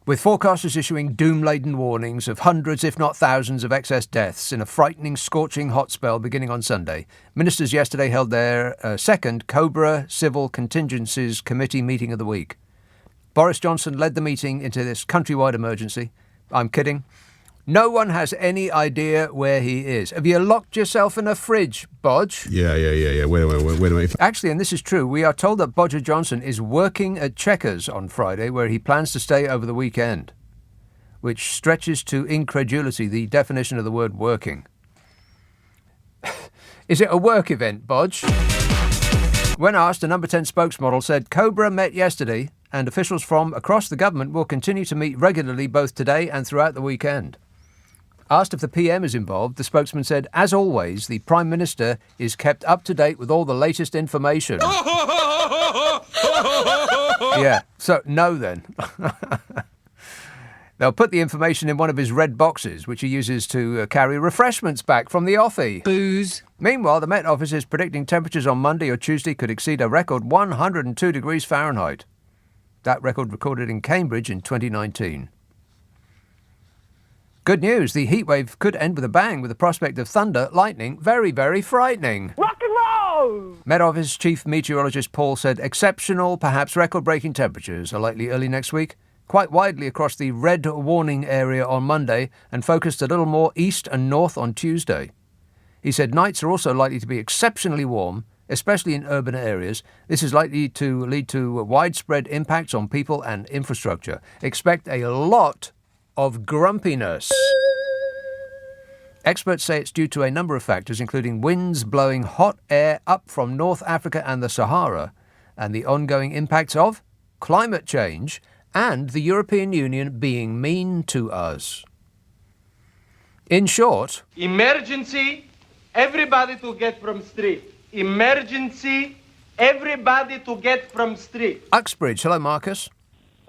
With forecasters issuing doom-laden warnings of hundreds, if not thousands, of excess deaths in a frightening, scorching hot spell beginning on Sunday, ministers yesterday held their second Cobra Civil Contingencies Committee meeting of the week. Boris Johnson led the meeting into this countrywide emergency. I'm kidding. No one has any idea where he is. Have you locked yourself in a fridge, Bodge? Yeah. Wait. Actually, and this is true, we are told that Bodger Johnson is working at Chequers on Friday, where he plans to stay over the weekend, which stretches to incredulity the definition of the word working. Is it a work event, Bodge? When asked, a Number 10 spokesmodel said Cobra met yesterday and officials from across the government will continue to meet regularly both today and throughout the weekend. Asked if the PM is involved, the spokesman said, as always, the Prime Minister is kept up to date with all the latest information. Yeah, so no then. They'll put the information in one of his red boxes, which he uses to carry refreshments back from the offie. Booze. Meanwhile, the Met Office is predicting temperatures on Monday or Tuesday could exceed a record 102 degrees Fahrenheit. That record recorded in Cambridge in 2019. Good news, the heatwave could end with a bang with the prospect of thunder, lightning, very, very frightening. Rock and roll! Met Office Chief Meteorologist Paul said exceptional, perhaps record-breaking temperatures are likely early next week, quite widely across the red warning area on Monday and focused a little more east and north on Tuesday. He said nights are also likely to be exceptionally warm, especially in urban areas. This is likely to lead to widespread impacts on people and infrastructure. Expect a lot of grumpiness. Experts say it's due to a number of factors, including winds blowing hot air up from North Africa and the Sahara, and the ongoing impacts of climate change and the European Union being mean to us. In short, emergency, everybody to get from street. Emergency, everybody to get from street. Uxbridge, hello Marcus.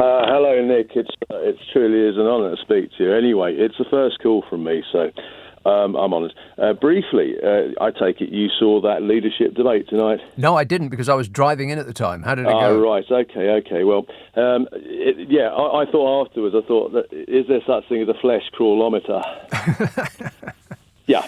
Hello, Nick. It truly is an honour to speak to you. Anyway, it's the first call from me, so I'm honoured. Briefly, I take it you saw that leadership debate tonight? No, I didn't, because I was driving in at the time. How did it go? Right, okay. Well, I thought afterwards, that, is there such thing as a flesh crawlometer? Yeah.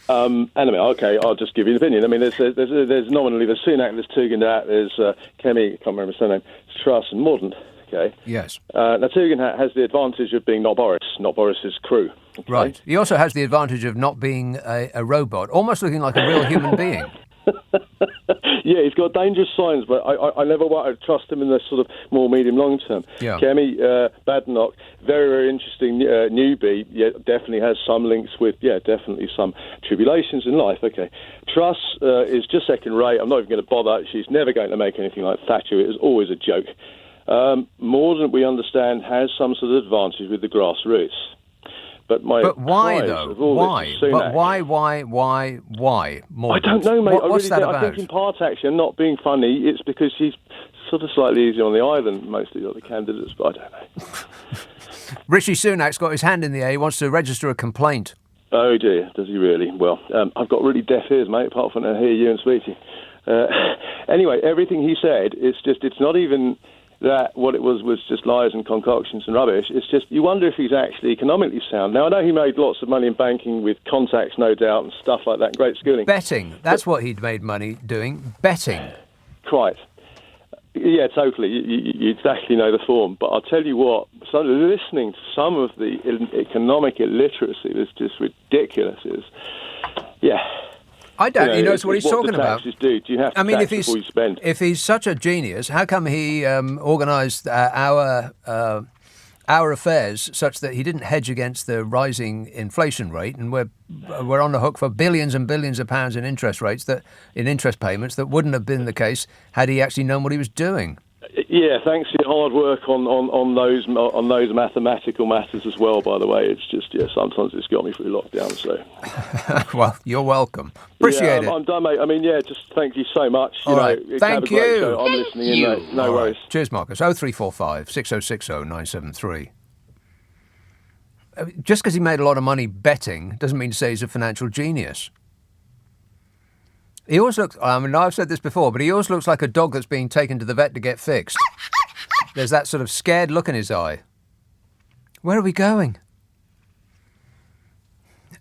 Anyway, okay, I'll just give you an opinion. I mean, there's nominally, there's Sunak, there's Tugendhat, there's Kemi, I can't remember his surname, Truss and Mordaunt. Okay. Yes. Now, Tugendhat has the advantage of being not Boris's crew. Okay? Right. He also has the advantage of not being a robot, almost looking like a real human being. Yeah, he's got dangerous signs, but I never want to trust him in the sort of more medium long term. Yeah. Kemi Badenoch, very, very interesting newbie, definitely has some links with, definitely some tribulations in life. Okay. Truss is just second rate. I'm not even going to bother. She's never going to make anything like Thatcher. It is always a joke. Mordaunt, we understand, has some sort of advantage with the grassroots. But why, though? Why? But why? Mordaunt? I don't know, mate. What's that about? I think in part, actually, I'm not being funny, it's because she's sort of slightly easier on the eye than most of the other candidates, but I don't know. Rishi Sunak's got his hand in the air. He wants to register a complaint. Oh, dear. Does he really? Well, I've got really deaf ears, mate, apart from to hear you and speak to you. Anyway, everything he said, it's not even that what it was just lies and concoctions and rubbish. It's just, you wonder if he's actually economically sound. Now, I know he made lots of money in banking with contacts, no doubt, and stuff like that, great schooling. Betting. That's what he'd made money doing. Betting. Quite. Yeah, totally. You exactly know the form. But I'll tell you what, listening to some of the economic illiteracy was just ridiculous. I doubt he knows what he's talking about. Do you have to tax before you spend? If he's such a genius, how come he organised our our affairs such that he didn't hedge against the rising inflation rate, and we're on the hook for billions and billions of pounds in interest payments that wouldn't have been the case had he actually known what he was doing. Yeah, thanks for your hard work on those mathematical matters as well. By the way, it's just sometimes it's got me through lockdown. So, well, you're welcome. Appreciate it. I'm done, mate. I mean, just thank you so much. All right. Thank you. Show. I'm listening in, mate. No worries. Right. Cheers, Marcus. 0345 6060 973. Just because he made a lot of money betting doesn't mean to say he's a financial genius. He always looks, I mean, I've said this before, but he always looks like a dog that's being taken to the vet to get fixed. There's that sort of scared look in his eye. Where are we going?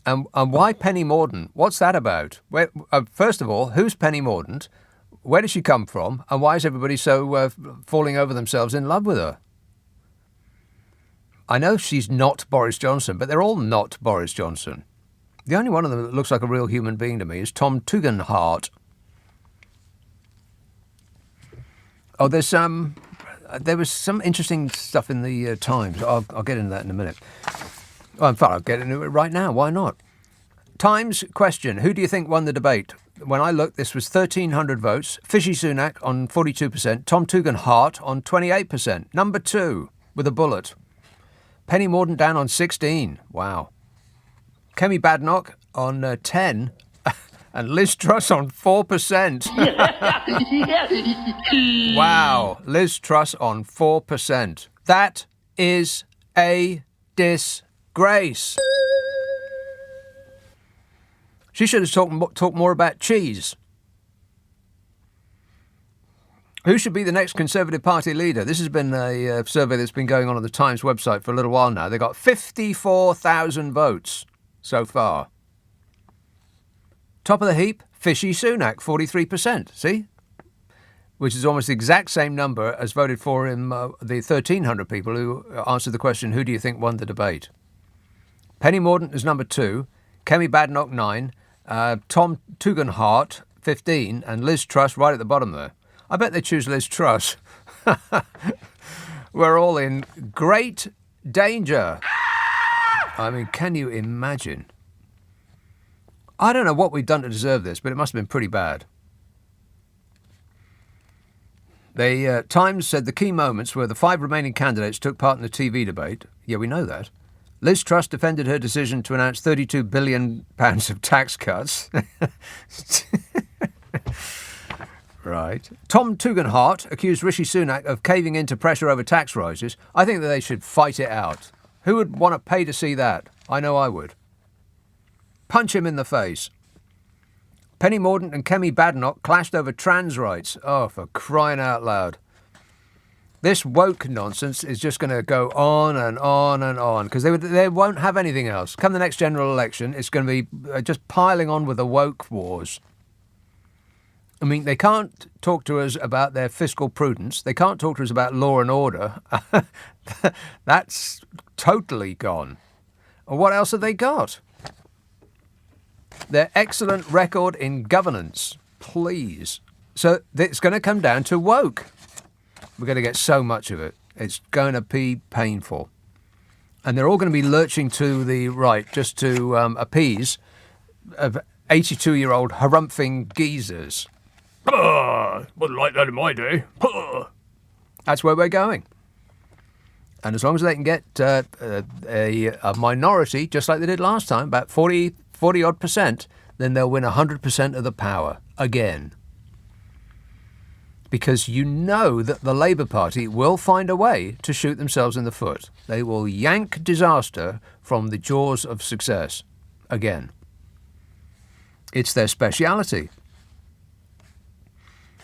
And why Penny Mordaunt? What's that about? First of all, who's Penny Mordaunt? Where did she come from? And why is everybody so falling over themselves in love with her? I know she's not Boris Johnson, but they're all not Boris Johnson. The only one of them that looks like a real human being to me is Tom Tugendhat. Oh, there was some interesting stuff in the Times. I'll get into that in a minute. Well, in fact, I'll get into it right now. Why not? Times question. Who do you think won the debate? When I looked, this was 1,300 votes. Fishy Sunak on 42%. Tom Tugendhat on 28%. Number 2 with a bullet. Penny Mordaunt down on 16. Wow. Kemi Badenoch on 10 and Liz Truss on 4%. Wow, Liz Truss on 4%. That is a disgrace. She should have talked more about cheese. Who should be the next Conservative Party leader? This has been a survey that's been going on the Times website for a little while now. They got 54,000 votes so far. Top of the heap, Fishy Sunak, 43%. See? Which is almost the exact same number as voted for him, the 1,300 people who answered the question, who do you think won the debate? Penny Mordaunt is number 2, Kemi Badenoch 9, Tom Tugendhat 15, and Liz Truss right at the bottom there. I bet they choose Liz Truss. We're all in great danger. I mean, can you imagine? I don't know what we've done to deserve this, but it must have been pretty bad. The Times said the key moments were the 5 remaining candidates took part in the TV debate. Yeah, we know that. Liz Truss defended her decision to announce £32 billion of tax cuts. Right. Tom Tugendhat accused Rishi Sunak of caving into pressure over tax rises. I think that they should fight it out. Who would want to pay to see that? I know I would. Punch him in the face. Penny Mordaunt and Kemi Badenoch clashed over trans rights. Oh, for crying out loud. This woke nonsense is just going to go on and on and on because they won't have anything else. Come the next general election, it's going to be just piling on with the woke wars. I mean, they can't talk to us about their fiscal prudence. They can't talk to us about law and order. That's totally gone. And what else have they got? Their excellent record in governance. Please. So it's going to come down to woke. We're going to get so much of it. It's going to be painful. And they're all going to be lurching to the right just to appease 82-year-old harumphing geezers. Wasn't like that in my day. That's where we're going. And as long as they can get a minority, just like they did last time, about 40-odd%, then they'll win 100% of the power again. Because you know that the Labour Party will find a way to shoot themselves in the foot. They will yank disaster from the jaws of success again. It's their speciality.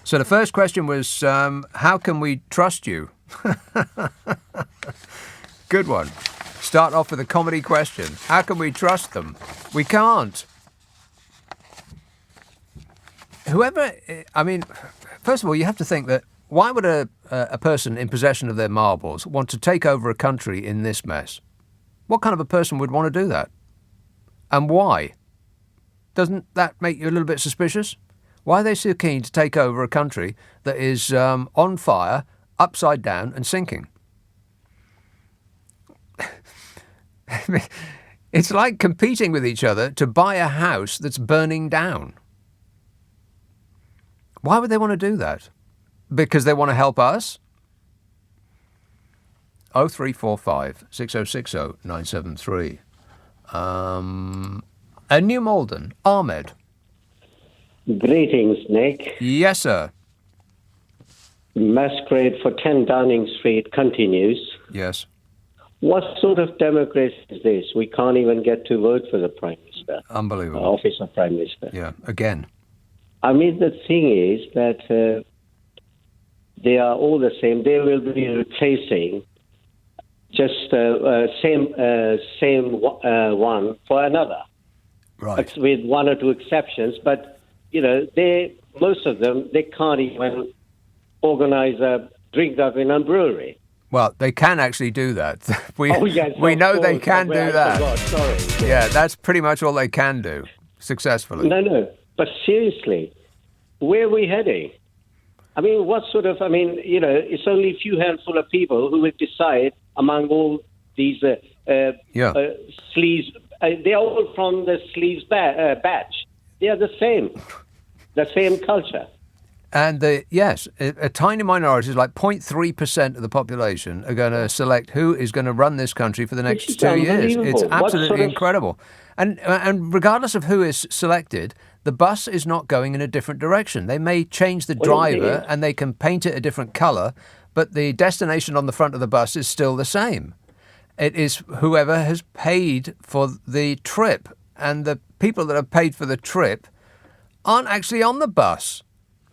So the first question was, how can we trust you? Good one. Start off with a comedy question. How can we trust them? We can't. First of all, you have to think that why would a person in possession of their marbles want to take over a country in this mess? What kind of a person would want to do that? And why? Doesn't that make you a little bit suspicious? Why are they so keen to take over a country that is on fire, upside down and sinking? It's like competing with each other to buy a house that's burning down. Why would they want to do that? Because they want to help us? 0345 6060 973. New Malden, Ahmed. Greetings, Nick. Yes, sir. Masquerade for 10 Downing Street continues. Yes. What sort of democracy is this? We can't even get to vote for the Prime Minister. Unbelievable. Office of Prime Minister. Yeah, again. I mean, the thing is that they are all the same. They will be replacing just same one for another. Right. With one or two exceptions. But, most of them, they can't even organize a drink-up in a brewery. Well, they can actually do that. We know they can do I that. forgot, sorry. Yeah, that's pretty much all they can do successfully. No. But seriously, where are we heading? I mean, it's only a few handful of people who will decide among all these sleeves. They're all from the sleeves batch. They are the same culture. And a tiny minority, like 0.3% of the population, are going to select who is going to run this country for the next 2 years. It's absolutely incredible. And regardless of who is selected, the bus is not going in a different direction. They may change the driver and they can paint it a different colour, but the destination on the front of the bus is still the same. It is whoever has paid for the trip. And the people that have paid for the trip aren't actually on the bus.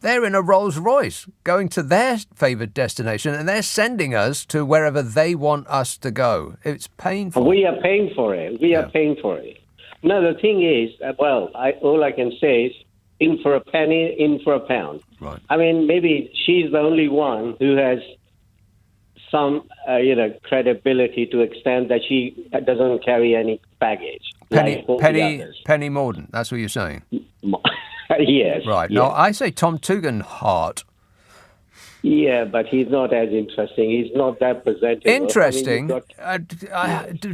They're in a Rolls Royce going to their favoured destination and they're sending us to wherever they want us to go. It's painful. We are paying for it. Are paying for it. No, the thing is, all I can say is in for a penny, in for a pound. Right. I mean, maybe she's the only one who has some, credibility to extent that she doesn't carry any baggage. Penny Mordaunt, that's what you're saying? Yes. Right. Yes. No, I say Tom Tugendhat. Yeah, but he's not as interesting. He's not that presentable. Interesting?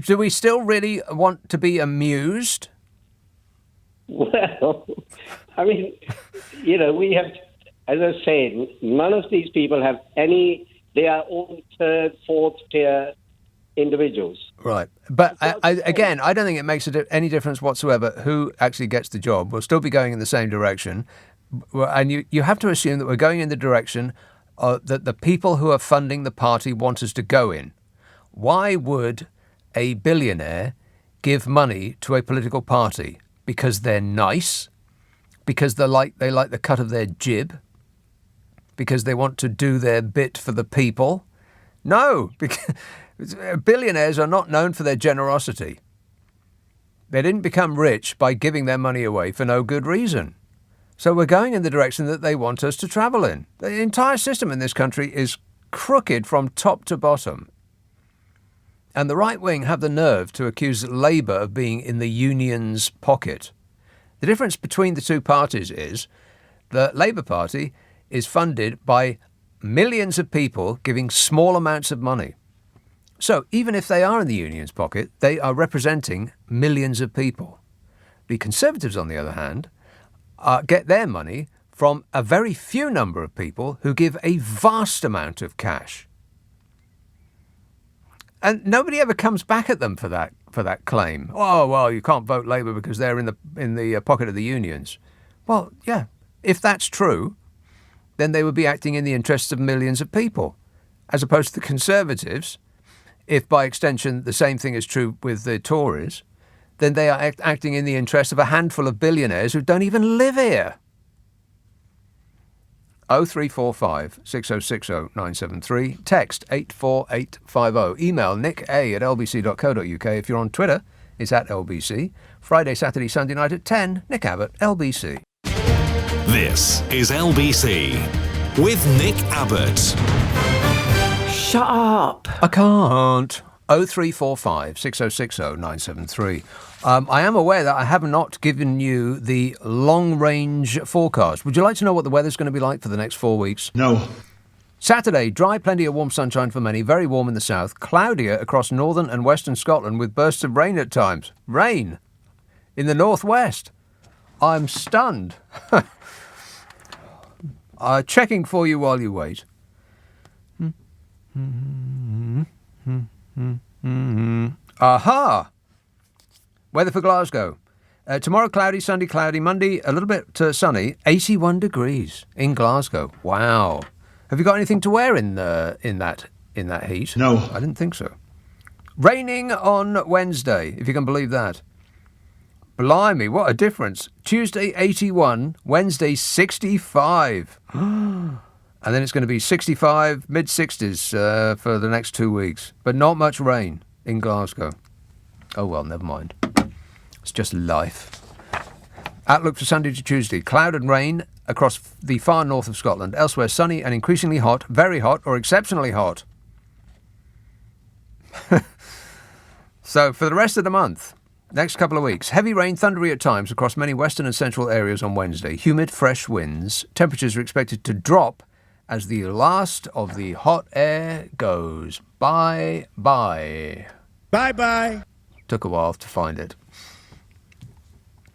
Do we still really want to be amused? Well, I mean, we have, as I said, none of these people have any, they are all third, fourth tier individuals. Right. But I don't think it makes any difference whatsoever who actually gets the job. We'll still be going in the same direction. And you have to assume that we're going in the direction that the people who are funding the party want us to go in. Why would a billionaire give money to a political party? Because they're nice? Because they like the cut of their jib? Because they want to do their bit for the people? No, because billionaires are not known for their generosity. They didn't become rich by giving their money away for no good reason. So we're going in the direction that they want us to travel in. The entire system in this country is crooked from top to bottom. And the right wing have the nerve to accuse Labour of being in the union's pocket. The difference between the two parties is the Labour Party is funded by millions of people giving small amounts of money. So even if they are in the union's pocket, they are representing millions of people. The Conservatives, on the other hand, get their money from a very few number of people who give a vast amount of cash. And nobody ever comes back at them for that claim. Oh, well, you can't vote Labour because they're in the pocket of the unions. Well, yeah, if that's true, then they would be acting in the interests of millions of people, as opposed to the Conservatives. If by extension the same thing is true with the Tories, then they are acting in the interest of a handful of billionaires who don't even live here. 0345 6060 973. Text 84850. Email nick@lbc.co.uk. If you're on Twitter, it's @LBC. Friday, Saturday, Sunday night at 10, Nick Abbott, LBC. This is LBC with Nick Abbott. Shut up. I can't. 0345 6060 973. I am aware that I have not given you the long-range forecast. Would you like to know what the weather's going to be like for the next 4 weeks? No. Saturday, dry, plenty of warm sunshine for many, very warm in the south, cloudier across northern and western Scotland with bursts of rain at times. Rain in the northwest. I'm stunned. Checking for you while you wait. Aha! Weather for Glasgow. Tomorrow cloudy, Sunday cloudy, Monday a little bit sunny, 81 degrees in Glasgow. Wow. Have you got anything to wear in that heat? No. I didn't think so. Raining on Wednesday, if you can believe that. Blimey, what a difference. Tuesday 81, Wednesday 65. And then it's going to be 65, mid-60s for the next 2 weeks. But not much rain in Glasgow. Oh well, never mind. It's just life. Outlook for Sunday to Tuesday. Cloud and rain across the far north of Scotland. Elsewhere sunny and increasingly hot, very hot or exceptionally hot. So for the rest of the month, next couple of weeks, heavy rain, thundery at times across many western and central areas on Wednesday. Humid, fresh winds. Temperatures are expected to drop as the last of the hot air goes bye-bye. Bye-bye. Took a while to find it.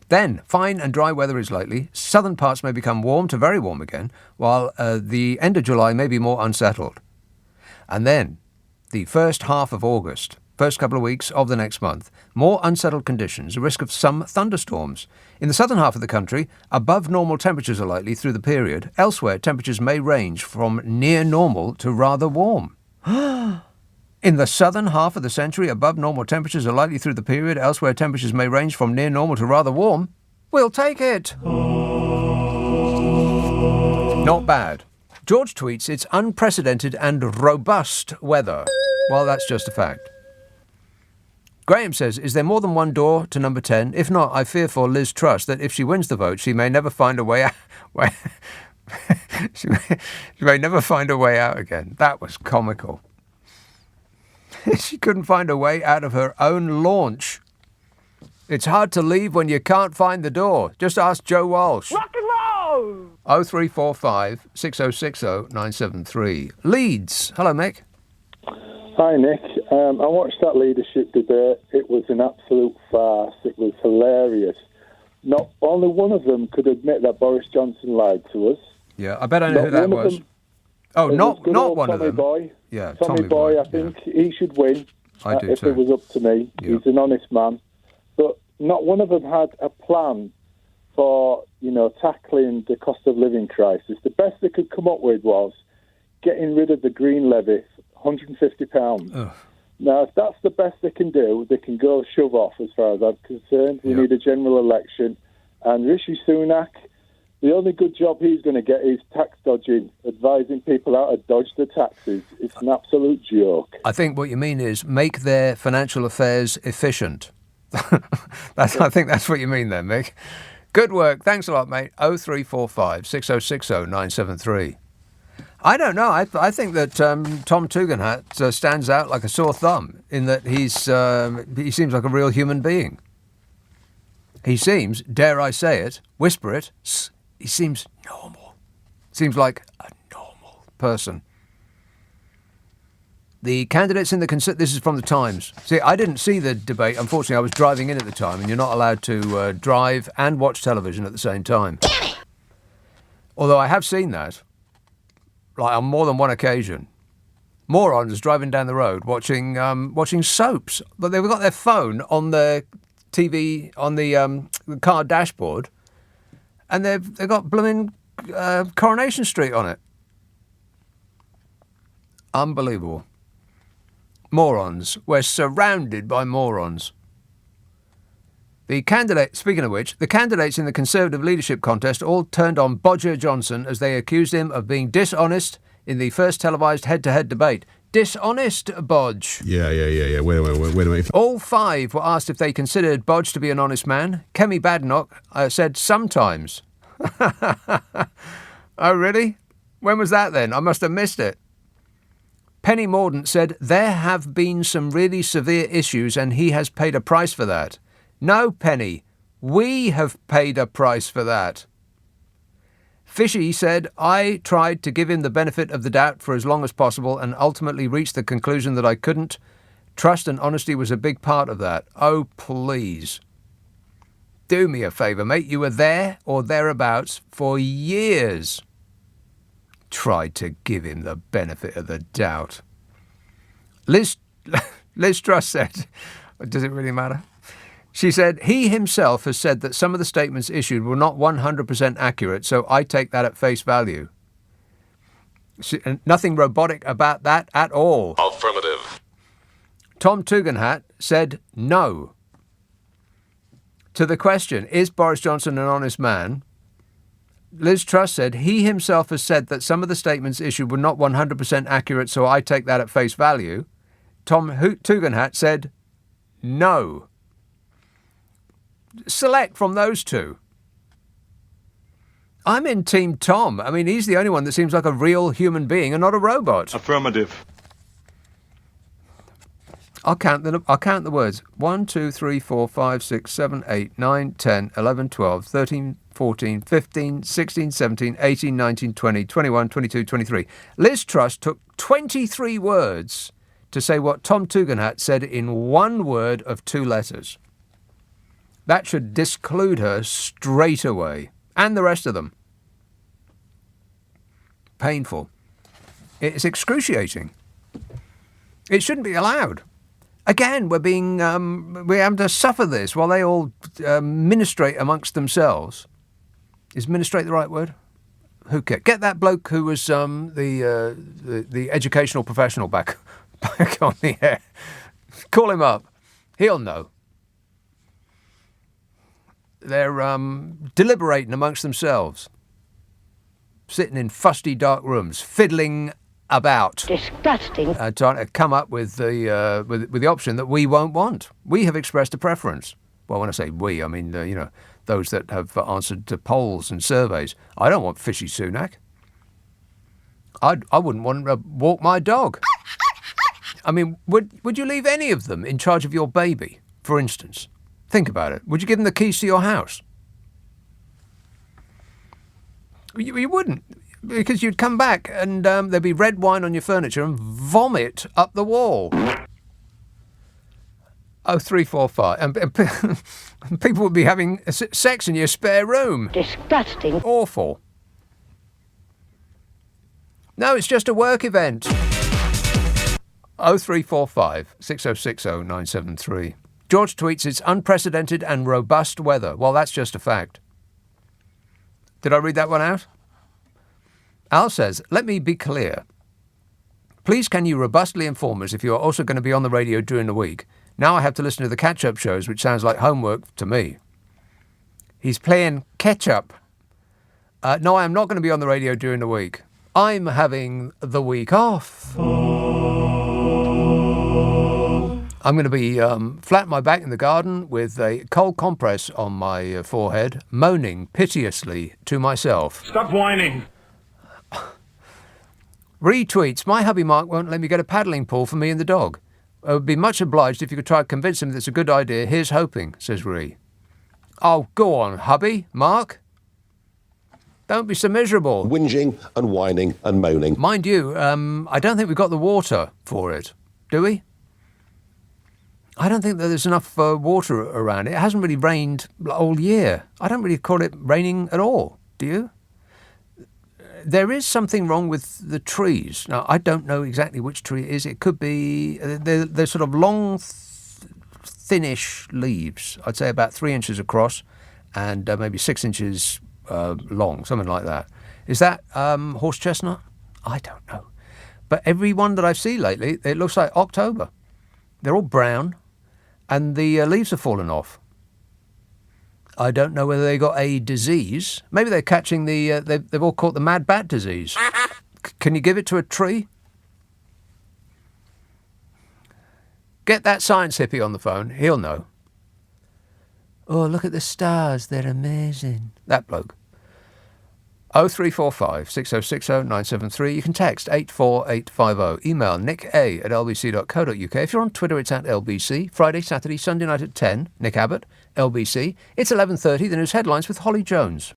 Then, fine and dry weather is likely. Southern parts may become warm to very warm again, while the end of July may be more unsettled. And then, the first half of August, first couple of weeks of the next month, more unsettled conditions, a risk of some thunderstorms. In the southern half of the country, above normal temperatures are likely through the period. Elsewhere, temperatures may range from near normal to rather warm. In the southern half of the century, above normal temperatures are likely through the period. Elsewhere, temperatures may range from near normal to rather warm. We'll take it. Not bad. George tweets, it's unprecedented and robust weather. Well, that's just a fact. Graham says, is there more than one door to number 10? If not, I fear for Liz Truss that if she wins the vote, she may never find a way out. she may never find a way out again. That was comical. She couldn't find a way out of her own launch. It's hard to leave when you can't find the door. Just ask Joe Walsh. Rock and roll! 0345 6060 973. Leeds. Hello, Mick. Hi, Nick. I watched that leadership debate. It was an absolute farce. It was hilarious. Not only one of them could admit that Boris Johnson lied to us. Yeah, I bet I know who that was. Oh, not one of them. Boy. Yeah, Tommy Boy. I think he should win. I do if too. it was up to me. Yeah. He's an honest man. But not one of them had a plan for, tackling the cost of living crisis. The best they could come up with was getting rid of the green levy, £150. Ugh. Now, if that's the best they can do, they can go shove off as far as I'm concerned. We need a general election. And Rishi Sunak, the only good job he's going to get is tax dodging, advising people how to dodge the taxes. It's an absolute joke. I think what you mean is make their financial affairs efficient. I think that's what you mean there, Mick. Good work. Thanks a lot, mate. 0345 6060 973. I don't know. I think that Tom Tugendhat stands out like a sore thumb in that he seems like a real human being. He seems, dare I say it, whisper it, he seems normal. Seems like a normal person. The candidates in the... This is from the Times. See, I didn't see the debate. Unfortunately, I was driving in at the time, and you're not allowed to drive and watch television at the same time. Although I have seen that, like on more than one occasion. Morons driving down the road watching soaps. But they've got their phone on the TV, on the car dashboard, and they've got blooming Coronation Street on it. Unbelievable. Morons. We're surrounded by morons. Speaking of which, the candidates in the Conservative leadership contest all turned on Bodger Johnson as they accused him of being dishonest in the first televised head-to-head debate. Dishonest, Bodge. Yeah. Wait a minute. All five were asked if they considered Bodge to be an honest man. Kemi Badenoch said sometimes. Oh, really? When was that then? I must have missed it. Penny Mordaunt said, there have been some really severe issues and he has paid a price for that. No, Penny, we have paid a price for that. Fishy said, I tried to give him the benefit of the doubt for as long as possible and ultimately reached the conclusion that I couldn't. Trust and honesty was a big part of that. Oh, please. Do me a favour, mate. You were there or thereabouts for years. Tried to give him the benefit of the doubt. Liz Truss said, does it really matter? She said, he himself has said that some of the statements issued were not 100% accurate, so I take that at face value. Nothing robotic about that at all. Affirmative. Tom Tugendhat said no. To the question, is Boris Johnson an honest man? Liz Truss said, he himself has said that some of the statements issued were not 100% accurate, so I take that at face value. Tom Tugendhat said no. Select from those two. I'm in Team Tom. I mean, he's the only one that seems like a real human being and not a robot. Affirmative. I'll count the words. 1, 2, 3, 4, 5, 6, 7, 8, 9, 10, 11, 12, 13, 14, 15, 16, 17, 18, 19, 20, 21, 22, 23. Liz Truss took 23 words to say what Tom Tugendhat said in one word of 2 letters. That should disclude her straight away, and the rest of them. Painful. It's excruciating. It shouldn't be allowed. Again, we're having to suffer this while they all ministrate amongst themselves. Is ministrate the right word? Who cares? Get that bloke who was the educational professional back on the air. Call him up. He'll know. They're deliberating amongst themselves, sitting in fusty dark rooms, fiddling about. Disgusting. Trying to come up with the option that we won't want. We have expressed a preference. Well, when I say we, I mean, those that have answered to polls and surveys. I don't want Fishy Sunak. I wouldn't want to walk my dog. I mean, would you leave any of them in charge of your baby, for instance? Think about it. Would you give them the keys to your house? You wouldn't, because you'd come back and there'd be red wine on your furniture and vomit up the wall. 0345. And people would be having sex in your spare room. Disgusting. Awful. No, it's just a work event. 0345 6060 973. George tweets, it's unprecedented and robust weather. Well, that's just a fact. Did I read that one out? Al says, let me be clear. Please can you robustly inform us if you are also going to be on the radio during the week? Now I have to listen to the catch-up shows, which sounds like homework to me. He's playing catch-up. No, I am not going to be on the radio during the week. I'm having the week off. I'm going to be flat on my back in the garden with a cold compress on my forehead, moaning piteously to myself. Stop whining. Retweets, my hubby Mark won't let me get a paddling pool for me and the dog. I would be much obliged if you could try to convince him that it's a good idea. Here's hoping, says Ree. Oh, go on, hubby, Mark. Don't be so miserable. Whinging and whining and moaning. Mind you, I don't think we've got the water for it, do we? I don't think that there's enough water around. It hasn't really rained all year. I don't really call it raining at all, do you? There is something wrong with the trees. Now, I don't know exactly which tree it is. It could be, they're sort of long, thinnish leaves. I'd say about 3 inches across and maybe 6 inches long, something like that. Is that horse chestnut? I don't know. But every one that I've seen lately, it looks like October. They're all brown and the leaves have fallen off. I don't know whether they got a disease. Maybe they're catching they've all caught the mad bat disease. Can you give it to a tree? Get that science hippie on the phone. He'll know. Oh, look at the stars. They're amazing. That bloke. 0345 6060 973. You can text 84850. Email nick@lbc.co.uk. If you're on Twitter, it's @LBC. Friday, Saturday, Sunday night at 10. Nick Abbott, LBC. It's 11:30. The news headlines with Holly Jones.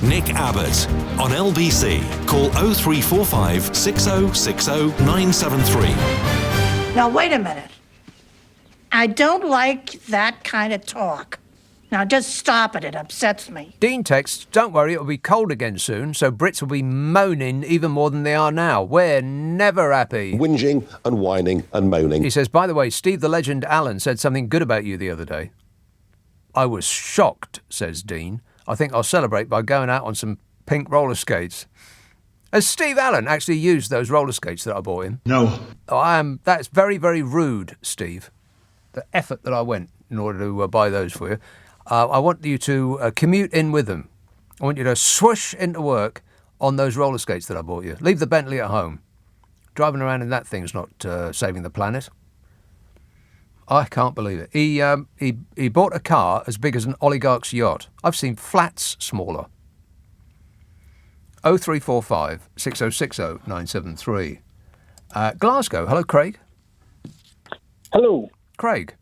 Nick Abbot on LBC. Call 0345 6060 973. Now, wait a minute. I don't like that kind of talk. Now, just stop it. It upsets me. Dean texts, don't worry, it'll be cold again soon, so Brits will be moaning even more than they are now. We're never happy. Whinging and whining and moaning. He says, by the way, Steve the Legend Allen said something good about you the other day. I was shocked, says Dean. I think I'll celebrate by going out on some pink roller skates. Has Steve Allen actually used those roller skates that I bought him? No. That's very, very rude, Steve. The effort that I went in order to buy those for you. I want you to commute in with them. I want you to swoosh into work on those roller skates that I bought you. Leave the Bentley at home. Driving around in that thing's not saving the planet. I can't believe it. He bought a car as big as an oligarch's yacht. I've seen flats smaller. 0345 6060 973. Glasgow. Hello, Craig. Hello. Craig.